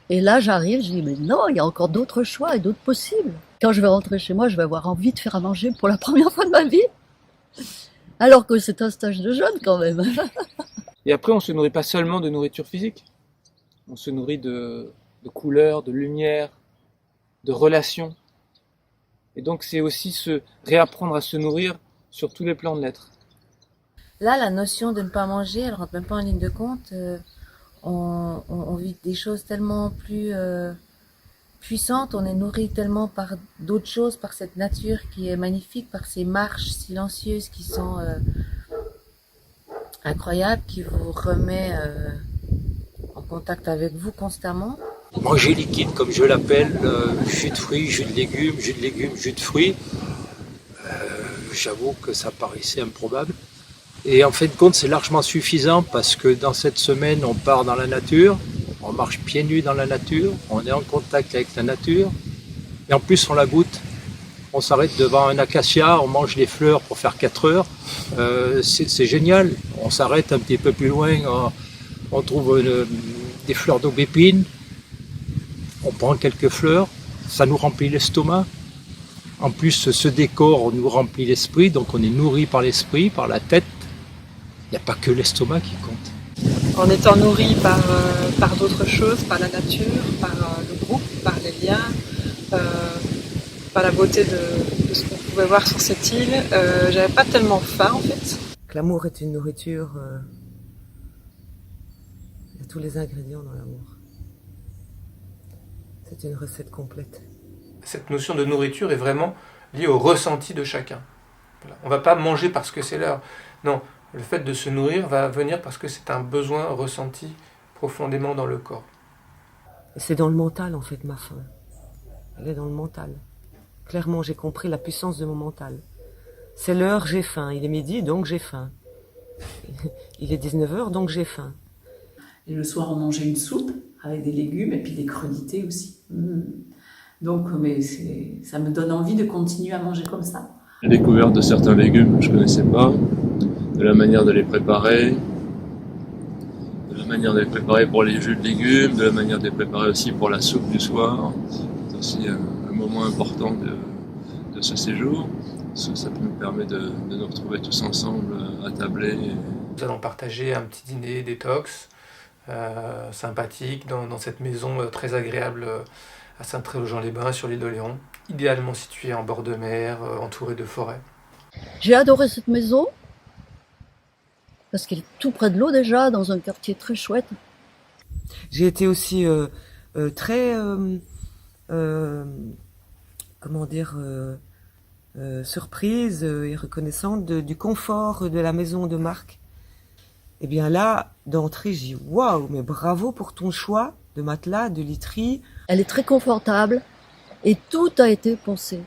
Et là, j'arrive, je dis, mais non, il y a encore d'autres choix et d'autres possibles. Quand je vais rentrer chez moi, je vais avoir envie de faire à manger pour la première fois de ma vie. Alors que c'est un stage de jeûne quand même. Et après, on se nourrit pas seulement de nourriture physique. On se nourrit de couleurs, de lumière, de relations. Et donc, c'est aussi se réapprendre à se nourrir sur tous les plans de l'être. Là, la notion de ne pas manger, elle rentre même pas en ligne de compte. On vit des choses tellement plus puissantes, on est nourri tellement par d'autres choses, par cette nature qui est magnifique, par ces marches silencieuses qui sont incroyables, qui vous remet en contact avec vous constamment. Manger liquide, comme je l'appelle, jus de fruits, jus de légumes, jus de fruits, j'avoue que ça paraissait improbable. Et en fin de compte, c'est largement suffisant parce que dans cette semaine, on part dans la nature, on marche pieds nus dans la nature, on est en contact avec la nature, et en plus on la goûte. On s'arrête devant un acacia, on mange les fleurs pour faire 4 heures, c'est génial. On s'arrête un petit peu plus loin, on trouve des fleurs d'aubépine, on prend quelques fleurs, ça nous remplit l'estomac. En plus, ce décor nous remplit l'esprit, donc on est nourri par l'esprit, par la tête. Il n'y a pas que l'estomac qui compte. En étant nourri par d'autres choses, par la nature, par le groupe, par les liens, par la beauté de ce qu'on pouvait voir sur cette île, j'avais pas tellement faim en fait. L'amour est une nourriture, il y a tous les ingrédients dans l'amour. C'est une recette complète. Cette notion de nourriture est vraiment liée au ressenti de chacun. Voilà. On ne va pas manger parce que c'est l'heure. Non, le fait de se nourrir va venir parce que c'est un besoin ressenti profondément dans le corps. Et c'est dans le mental en fait ma faim. Elle est dans le mental. Clairement, j'ai compris la puissance de mon mental. C'est l'heure, j'ai faim. Il est midi, donc j'ai faim. Il est 19h, donc j'ai faim. Et le soir, on mangeait une soupe avec des légumes et puis des crudités aussi. Donc, mais ça me donne envie de continuer à manger comme ça. J'ai découvert de certains légumes que je ne connaissais pas, de la manière de les préparer, pour les jus de légumes, de la manière de les préparer aussi pour la soupe du soir. C'est aussi un moment important de ce séjour. Ça nous permet de nous retrouver tous ensemble à tabler. Nous allons partager un petit dîner détox sympathique dans cette maison très agréable à Saint-Tréau-Jean-les-Bains sur l'île d'Oléron, idéalement située en bord de mer, entourée de forêts. J'ai adoré cette maison parce qu'elle est tout près de l'eau déjà, dans un quartier très chouette. J'ai été aussi très, surprise et reconnaissante du confort de la maison de Marc. Et bien là, d'entrée, j'ai dit waouh, mais bravo pour ton choix de matelas, de literie. Elle est très confortable et tout a été pensé.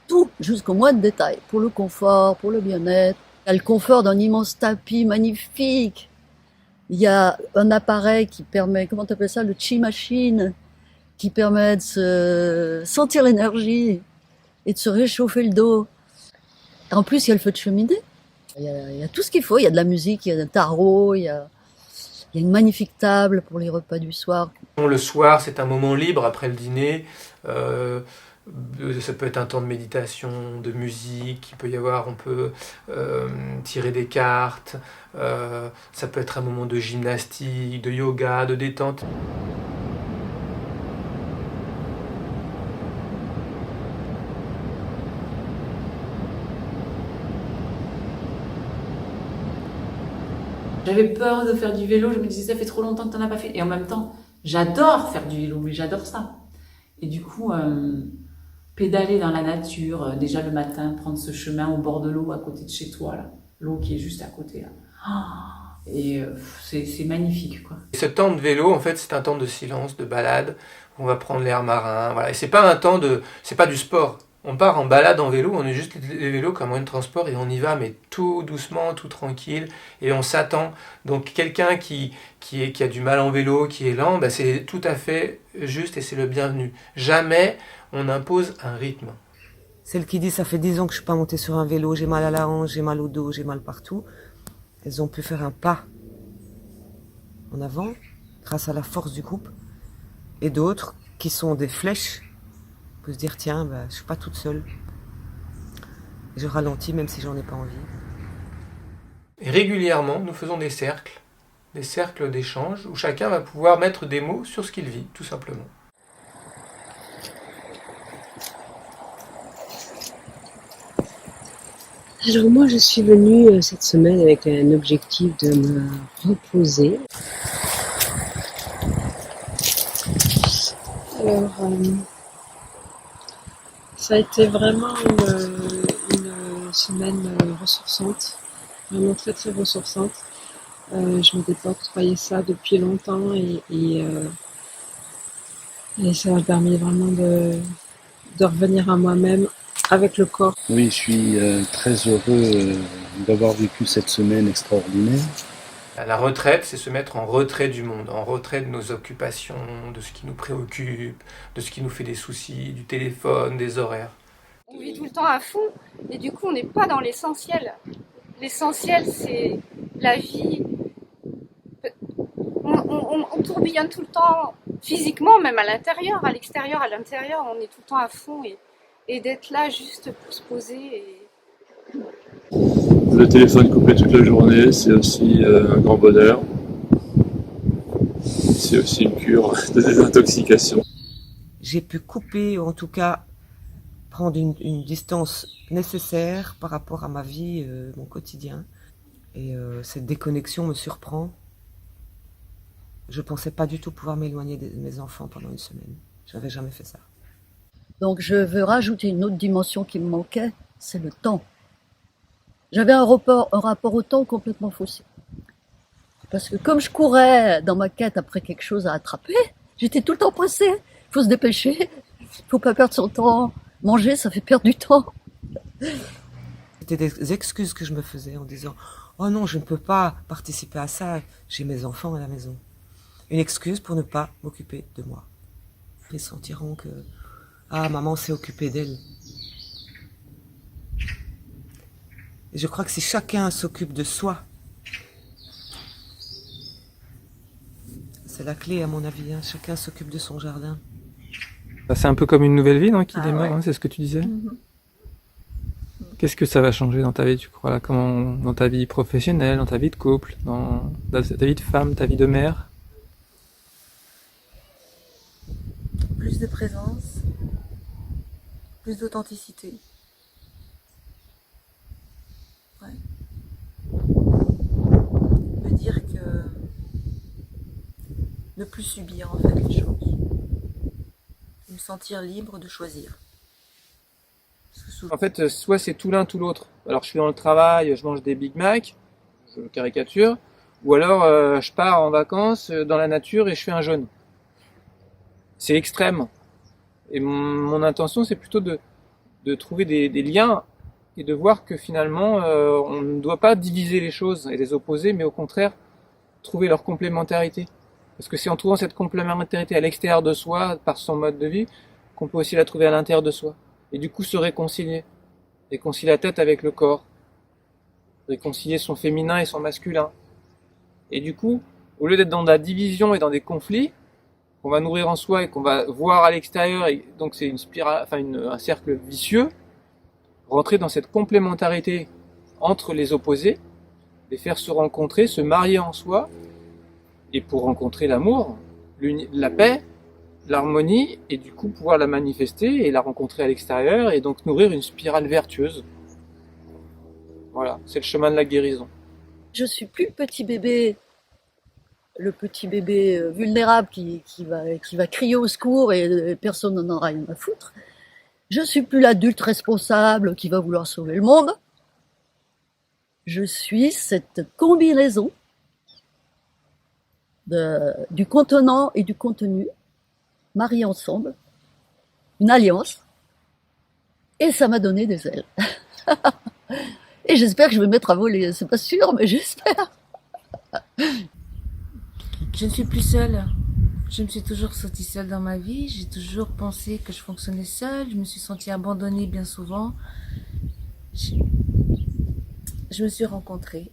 Tout, jusqu'au moindre détail, pour le confort, pour le bien-être. Il y a le confort d'un immense tapis magnifique. Il y a un appareil qui permet, comment t'appelles ça, le chi machine, qui permet de se sentir l'énergie et de se réchauffer le dos. En plus, il y a le feu de cheminée. Il y a tout ce qu'il faut. Il y a de la musique, il y a un tarot, il y a une magnifique table pour les repas du soir. Le soir, c'est un moment libre après le dîner. Ça peut être un temps de méditation, de musique. Il peut y avoir, on peut tirer des cartes. Ça peut être un moment de gymnastique, de yoga, de détente. J'avais peur de faire du vélo, je me disais ça fait trop longtemps que tu n'en as pas fait. Et en même temps, j'adore faire du vélo, mais j'adore ça. Et du coup, pédaler dans la nature, déjà le matin, prendre ce chemin au bord de l'eau à côté de chez toi, là, l'eau qui est juste à côté. Là. Et c'est magnifique, quoi. Et ce temps de vélo, en fait, c'est un temps de silence, de balade, où on va prendre l'air marin. Voilà. Et c'est pas c'est pas du sport. On part en balade en vélo, on est juste les vélos comme moyen de transport et on y va, mais tout doucement, tout tranquille, et on s'attend. Donc quelqu'un qui a du mal en vélo, qui est lent, c'est tout à fait juste et c'est le bienvenu. Jamais on impose un rythme. Celles qui disent ça fait 10 ans que je suis pas montée sur un vélo, j'ai mal à la hanche, j'ai mal au dos, j'ai mal partout. Elles ont pu faire un pas en avant grâce à la force du groupe. Et d'autres qui sont des flèches, on peut se dire tiens, bah, je suis pas toute seule. Et je ralentis même si j'en ai pas envie. Et régulièrement, nous faisons des cercles d'échange où chacun va pouvoir mettre des mots sur ce qu'il vit, tout simplement. Alors moi, je suis venue cette semaine avec un objectif de me reposer. Alors, ça a été vraiment une semaine ressourçante, vraiment très très ressourçante. Je m'étais pas octroyé ça depuis longtemps et ça m'a permis vraiment de revenir à moi-même avec le corps. Oui, je suis très heureux d'avoir vécu cette semaine extraordinaire. La retraite, c'est se mettre en retrait du monde, en retrait de nos occupations, de ce qui nous préoccupe, de ce qui nous fait des soucis, du téléphone, des horaires. On vit tout le temps à fond et du coup on n'est pas dans l'essentiel. L'essentiel c'est la vie. On tourbillonne tout le temps physiquement, même à l'intérieur, à l'extérieur, à l'intérieur, on est tout le temps à fond et d'être là juste pour se poser. Le téléphone coupé toute la journée, c'est aussi un grand bonheur. C'est aussi une cure de désintoxication. J'ai pu couper, ou en tout cas prendre une distance nécessaire par rapport à ma vie, mon quotidien. Et cette déconnexion me surprend. Je pensais pas du tout pouvoir m'éloigner de mes enfants pendant une semaine. J'avais jamais fait ça. Donc je veux rajouter une autre dimension qui me manquait, c'est le temps. J'avais un rapport au temps complètement faussé. Parce que comme je courais dans ma quête après quelque chose à attraper, j'étais tout le temps pressée. Il faut se dépêcher, il faut pas perdre son temps. Manger, ça fait perdre du temps. C'était des excuses que je me faisais en disant « Oh non, je ne peux pas participer à ça, j'ai mes enfants à la maison. » Une excuse pour ne pas m'occuper de moi. Ils sentiront que « Ah, maman s'est occupée d'elle. » Et je crois que si chacun s'occupe de soi, c'est la clé à mon avis, hein. Chacun s'occupe de son jardin. C'est un peu comme une nouvelle vie qui démarre, ouais. C'est ce que tu disais. Qu'est-ce que ça va changer dans ta vie, tu crois, là, dans ta vie professionnelle, dans ta vie de couple, dans ta vie de femme, ta vie de mère? Plus de présence, plus d'authenticité. Ouais. Me dire que ne plus subir en fait les choses. Me sentir libre de choisir. En fait, soit c'est tout l'un, tout l'autre. Alors je suis dans le travail, je mange des Big Mac, je caricature, ou alors je pars en vacances dans la nature et je fais un jeûne. C'est extrême. Et mon intention, c'est plutôt de trouver des liens et de voir que finalement, on ne doit pas diviser les choses et les opposer, mais au contraire, trouver leur complémentarité. Parce que c'est en trouvant cette complémentarité à l'extérieur de soi, par son mode de vie, qu'on peut aussi la trouver à l'intérieur de soi. Et du coup se réconcilier. Réconcilier la tête avec le corps. Réconcilier son féminin et son masculin. Et du coup, au lieu d'être dans la division et dans des conflits, qu'on va nourrir en soi et qu'on va voir à l'extérieur, et donc c'est une spirale, un cercle vicieux, rentrer dans cette complémentarité entre les opposés, les faire se rencontrer, se marier en soi, et pour rencontrer l'amour, la paix, l'harmonie, et du coup pouvoir la manifester et la rencontrer à l'extérieur, et donc nourrir une spirale vertueuse. Voilà, c'est le chemin de la guérison. Je suis plus le petit bébé vulnérable qui va crier au secours et personne n'en aura rien à foutre. Je suis plus l'adulte responsable qui va vouloir sauver le monde. Je suis cette combinaison du contenant et du contenu mariés ensemble, une alliance, et ça m'a donné des ailes. Et j'espère que je vais me mettre à voler, c'est pas sûr, mais j'espère. Je ne suis plus seule. Je me suis toujours sentie seule dans ma vie, j'ai toujours pensé que je fonctionnais seule, je me suis sentie abandonnée bien souvent. Je me suis rencontrée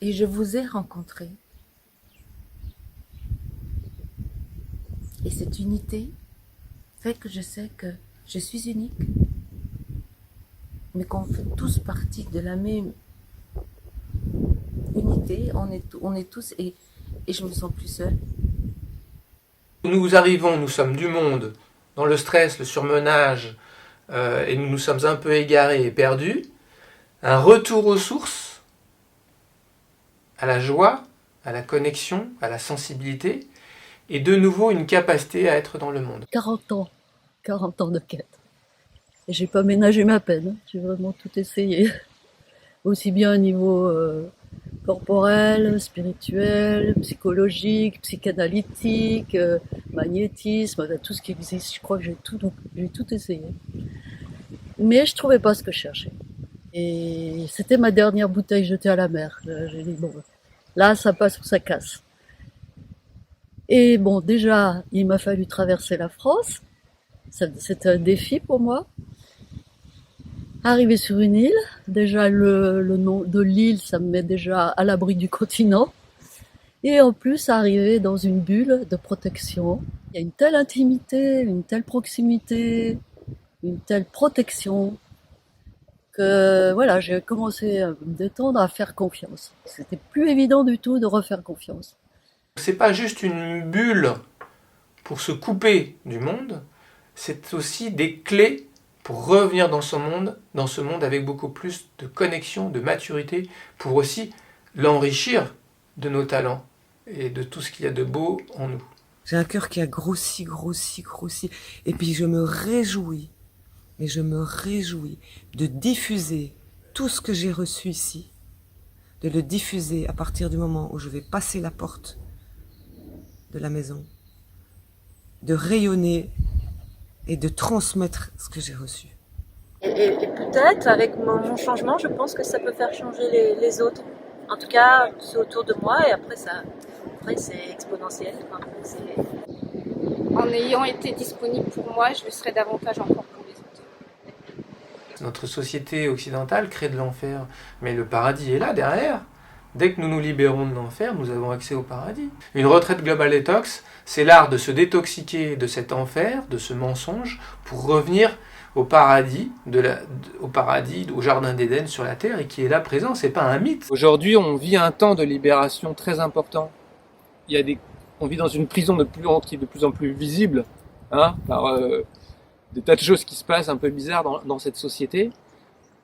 et je vous ai rencontré. Et cette unité fait que je sais que je suis unique, mais qu'on fait tous partie de la même unité, on est tous, et je me sens plus seule. Nous arrivons, nous sommes du monde, dans le stress, le surmenage, et nous nous sommes un peu égarés et perdus. Un retour aux sources, à la joie, à la connexion, à la sensibilité, et de nouveau une capacité à être dans le monde. 40 ans de quête. Et j'ai pas ménagé ma peine, j'ai vraiment tout essayé. Aussi bien au niveau corporel, spirituel, psychologique, psychanalytique, magnétisme, tout ce qui existe. Je crois que j'ai tout essayé. Mais je trouvais pas ce que je cherchais. Et c'était ma dernière bouteille jetée à la mer. J'ai dit, bon, là, ça passe ou ça casse. Et bon, déjà, il m'a fallu traverser la France. C'était un défi pour moi. Arriver sur une île, déjà le nom de l'île, ça me met déjà à l'abri du continent. Et en plus, arriver dans une bulle de protection. Il y a une telle intimité, une telle proximité, une telle protection que voilà, j'ai commencé à me détendre, à faire confiance. C'était plus évident du tout de refaire confiance. C'est pas juste une bulle pour se couper du monde, c'est aussi des clés pour revenir dans ce monde avec beaucoup plus de connexion, de maturité, pour aussi l'enrichir de nos talents et de tout ce qu'il y a de beau en nous. J'ai un cœur qui a grossi. Et puis je me réjouis de diffuser tout ce que j'ai reçu ici, de le diffuser à partir du moment où je vais passer la porte de la maison, de rayonner et de transmettre ce que j'ai reçu. Et peut-être, avec mon changement, je pense que ça peut faire changer les autres. En tout cas, ceux autour de moi, et après c'est exponentiel. En ayant été disponible pour moi, je le serai davantage encore pour les autres. Notre société occidentale crée de l'enfer, mais le paradis est là, derrière. Dès que nous nous libérons de l'enfer, nous avons accès au paradis. Une retraite Global Detox, c'est l'art de se détoxiquer de cet enfer, de ce mensonge, pour revenir au paradis, au jardin d'Éden sur la terre, et qui est là présent, c'est pas un mythe. Aujourd'hui, on vit un temps de libération très important. On vit dans une prison qui est de plus en plus visible, par des tas de choses qui se passent un peu bizarres dans cette société,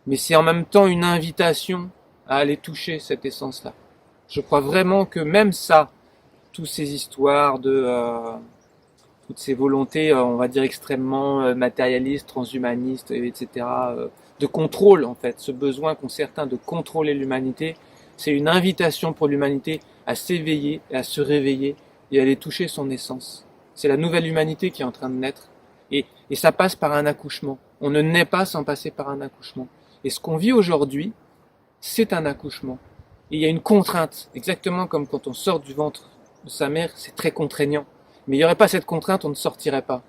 mais c'est en même temps une invitation à aller toucher cette essence-là. Je crois vraiment que même ça, toutes ces histoires toutes ces volontés, on va dire extrêmement matérialistes, transhumanistes, etc., de contrôle en fait, ce besoin qu'ont certains de contrôler l'humanité, c'est une invitation pour l'humanité à s'éveiller, à se réveiller et à aller toucher son essence. C'est la nouvelle humanité qui est en train de naître. Et ça passe par un accouchement. On ne naît pas sans passer par un accouchement. Et ce qu'on vit aujourd'hui, c'est un accouchement. Et il y a une contrainte, exactement comme quand on sort du ventre de sa mère, c'est très contraignant. Mais il n'y aurait pas cette contrainte, on ne sortirait pas.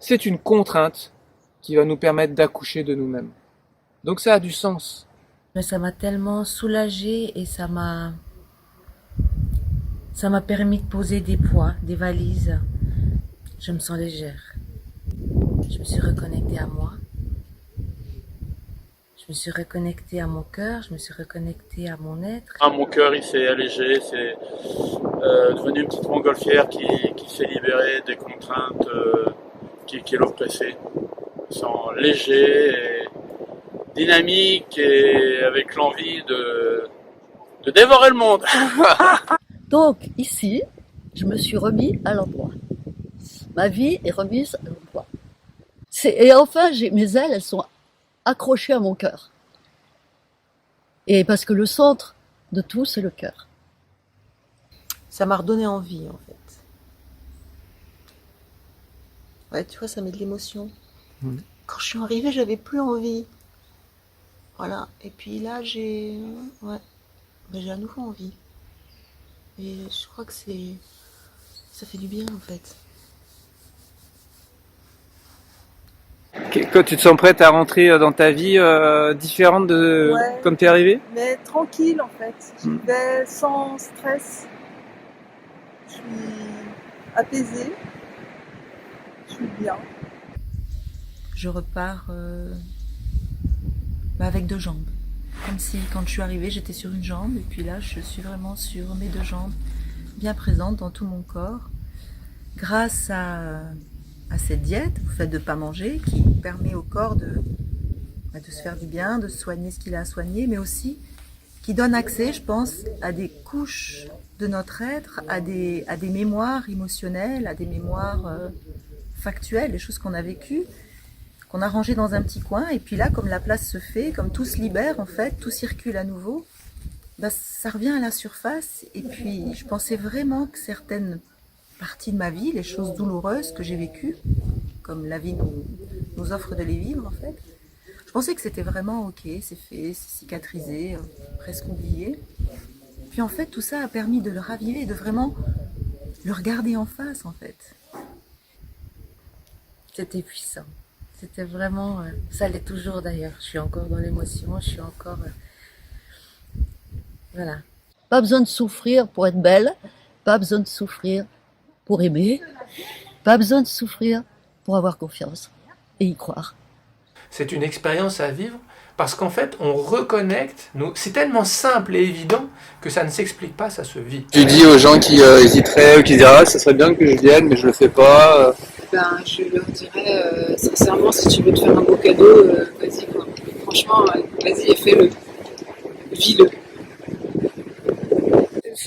C'est une contrainte qui va nous permettre d'accoucher de nous-mêmes. Donc ça a du sens. Mais ça m'a tellement soulagée et ça m'a permis de poser des poids, des valises. Je me sens légère. Je me suis reconnectée à moi. Je me suis reconnectée à mon cœur, je me suis reconnectée à mon être. Mon cœur, il s'est allégé, c'est devenu une petite montgolfière qui s'est libérée des contraintes qui l'oppressaient. Je me sens léger, et dynamique et avec l'envie de dévorer le monde. Donc ici, je me suis remis à l'endroit. Ma vie est remise à l'endroit. Et enfin, mes ailes, elles sont accrochées à mon cœur. Et parce que le centre de tout, c'est le cœur. Ça m'a redonné envie, en fait. Ouais, tu vois, ça met de l'émotion. Quand je suis arrivée, j'avais plus envie. Voilà. Et puis là, j'ai à nouveau envie. Et je crois que c'est Ça fait du bien en fait. Quand tu te sens prête à rentrer dans ta vie différente de Ouais. comme t'es arrivée? Mais tranquille en fait. J'y vais sans stress. Je suis apaisée. Je suis bien. Je repars avec 2 jambes. Comme si quand je suis arrivée, j'étais sur une jambe, et puis là, je suis vraiment sur mes 2 jambes, bien présentes dans tout mon corps. Grâce à cette diète, au fait de ne pas manger, qui permet au corps de se faire du bien, de soigner ce qu'il a à soigner, mais aussi qui donne accès, je pense, à des couches de notre être, à des mémoires émotionnelles, à des mémoires factuelles, des choses qu'on a vécues, qu'on a rangées dans un petit coin, et puis là, comme la place se fait, comme tout se libère en fait, tout circule à nouveau, ça revient à la surface. Et puis je pensais vraiment que certaines parties de ma vie, les choses douloureuses que j'ai vécues, comme la vie nous offre de les vivre en fait, je pensais que c'était vraiment ok, c'est fait, c'est cicatrisé, presque oublié. Puis en fait, tout ça a permis de le raviver, de vraiment le regarder en face en fait. C'était puissant. C'était vraiment... ça l'est toujours d'ailleurs. Je suis encore dans l'émotion, je suis encore... voilà. Pas besoin de souffrir pour être belle, pas besoin de souffrir pour aimer, pas besoin de souffrir pour avoir confiance et y croire. C'est une expérience à vivre parce qu'en fait, on reconnecte. C'est tellement simple et évident que ça ne s'explique pas, ça se vit. Tu dis aux gens qui hésiteraient ou qui diraient ah, ça serait bien que je vienne mais je le fais pas. Je leur dirais sincèrement, si tu veux te faire un beau cadeau, vas-y quoi. Franchement, vas-y et fais-le. Vis-le.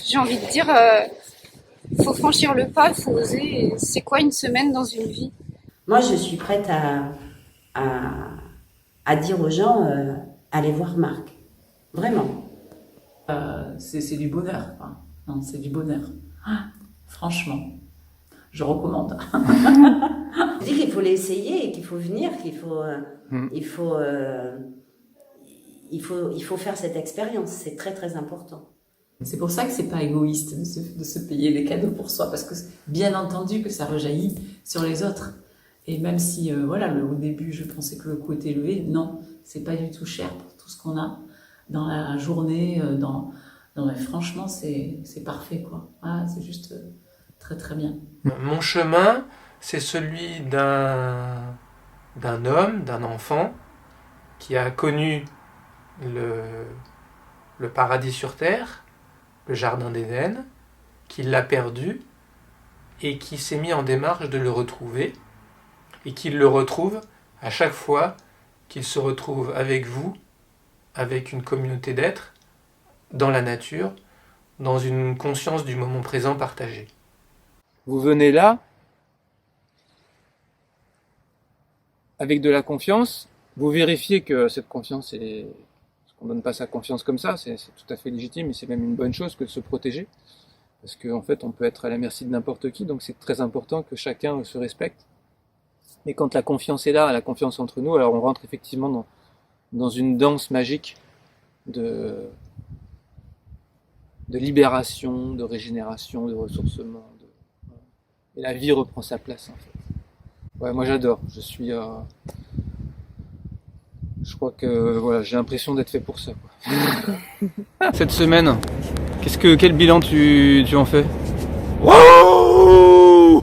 J'ai envie de dire, faut franchir le pas, faut oser. C'est quoi une semaine dans une vie? Moi, je suis prête à dire aux gens, allez voir Marc. Vraiment. C'est du bonheur. Hein. Non, c'est du bonheur. Ah, franchement, je recommande. Je dis qu'il faut l'essayer, qu'il faut venir, il faut faire cette expérience. C'est très très important. C'est pour ça que c'est pas égoïste de se payer des cadeaux pour soi, parce que bien entendu que ça rejaillit sur les autres. Et même si, au début, je pensais que le coût était élevé, non, c'est pas du tout cher pour tout ce qu'on a dans la journée. Franchement, c'est parfait, quoi. Ah, c'est juste très très bien. Mon chemin, c'est celui d'un homme, d'un enfant qui a connu le paradis sur terre, le jardin d'Éden, qui l'a perdu et qui s'est mis en démarche de le retrouver, et qu'il le retrouve à chaque fois qu'il se retrouve avec vous, avec une communauté d'êtres, dans la nature, dans une conscience du moment présent partagé. Vous venez là, avec de la confiance, vous vérifiez que cette confiance est... qu'on ne donne pas sa confiance comme ça, c'est tout à fait légitime et c'est même une bonne chose que de se protéger. Parce qu'en fait, on peut être à la merci de n'importe qui, donc c'est très important que chacun se respecte. Mais quand la confiance est là, la confiance entre nous, alors on rentre effectivement dans une danse magique de libération, de régénération, de ressourcement. Et la vie reprend sa place en fait. Ouais, moi j'adore, je crois que j'ai l'impression d'être fait pour ça, quoi. Cette semaine, quel bilan tu en fais? Wow!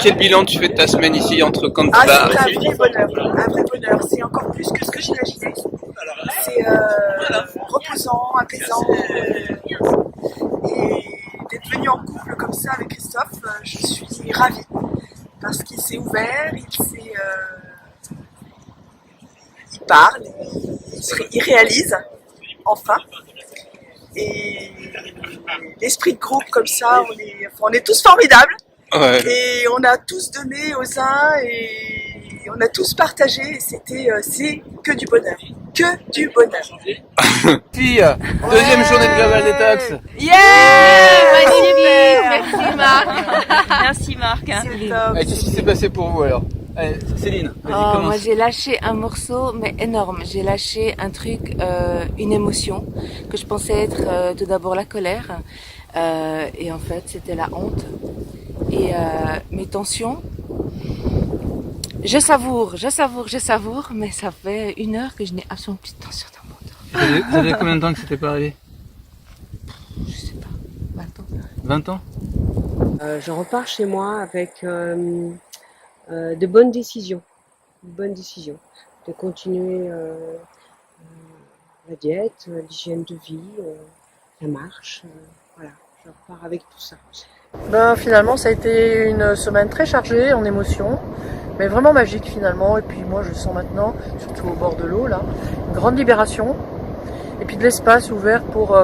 Quel bilan tu fais de ta semaine ici entre Canterbury? C'est un vrai bonheur, c'est encore plus que ce que j'imaginais. C'est reposant, apaisant, et d'être venu en couple comme ça avec Christophe, je suis ravie parce qu'il s'est ouvert, il parle, il réalise enfin. Et l'esprit de groupe comme ça, on est tous formidables. Ouais. Et on a tous donné aux uns et on a tous partagé et c'est que du bonheur. Que du bonheur. Fille, deuxième journée de Global Detox. Magnifique. Merci Marc. Merci Marc. Et qu'est-ce qui s'est passé pour vous alors? Céline, vas-y, Oh, commence. moi j'ai lâché un morceau mais énorme. J'ai lâché un truc, une émotion que je pensais être tout d'abord la colère et en fait c'était la honte et mes tensions. Je savoure, mais ça fait 1 heure que je n'ai absolument plus de tension dans mon dos. Ça faisait combien de temps que c'était pas arrivé? Je sais pas, 20 ans. 20 ans? Je repars chez moi avec de bonnes décisions. De continuer la diète, l'hygiène de vie, la marche. Voilà, je repars avec tout ça. Ben, finalement, ça a été une semaine très chargée en émotions, mais vraiment magique finalement. Et puis moi, je sens maintenant, surtout au bord de l'eau, là, une grande libération. Et puis de l'espace ouvert pour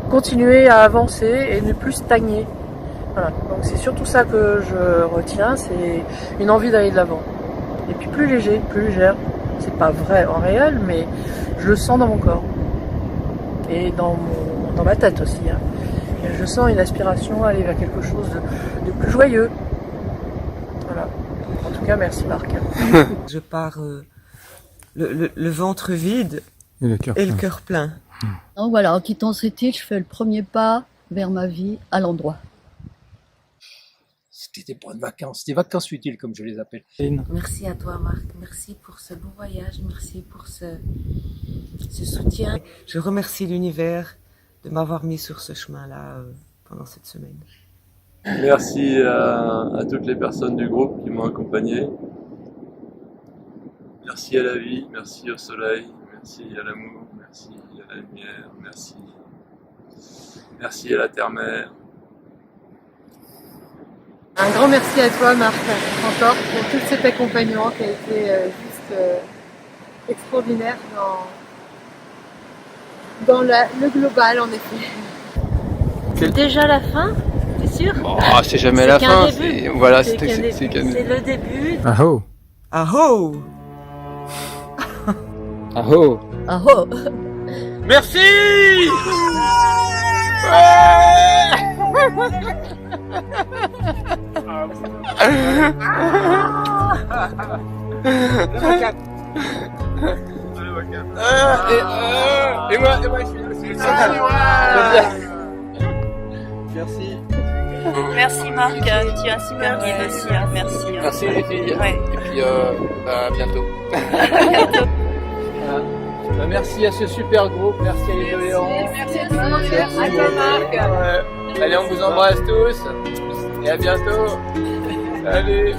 continuer à avancer et ne plus stagner. Voilà, donc c'est surtout ça que je retiens, c'est une envie d'aller de l'avant. Et puis plus léger, plus légère. C'est pas vrai en réel, mais je le sens dans mon corps. Et dans ma tête aussi. Hein. Et je sens une aspiration à aller vers quelque chose de plus joyeux. Voilà. En tout cas, merci Marc. Je pars le ventre vide et le cœur plein. Donc voilà, en quittant cette île, je fais le premier pas vers ma vie à l'endroit. C'était des bonnes vacances, des vacances utiles comme je les appelle. Merci à toi Marc, merci pour ce beau voyage, merci pour ce soutien. Je remercie l'univers de m'avoir mis sur ce chemin-là pendant cette semaine. Merci à toutes les personnes du groupe qui m'ont accompagné. Merci à la vie, merci au soleil, merci à l'amour, merci à la lumière, merci à la terre-mère. Un grand merci à toi Marc, encore, pour tout cet accompagnement qui a été juste extraordinaire dans le global en effet. C'est déjà la fin, t'es sûr? Oh, c'est jamais la fin. Voilà, c'est le début. Ah oh. Ah oh. Ah oh. Ah oh. Merci. Et moi je suis Merci. Merci Marc, tu es un super guide aussi, hein. Merci. Merci les filles. Ouais. Et puis à bientôt. Merci à ce super groupe, merci à les Léon. Merci à toi Marc. Allez, on vous embrasse tous et à bientôt. Salut.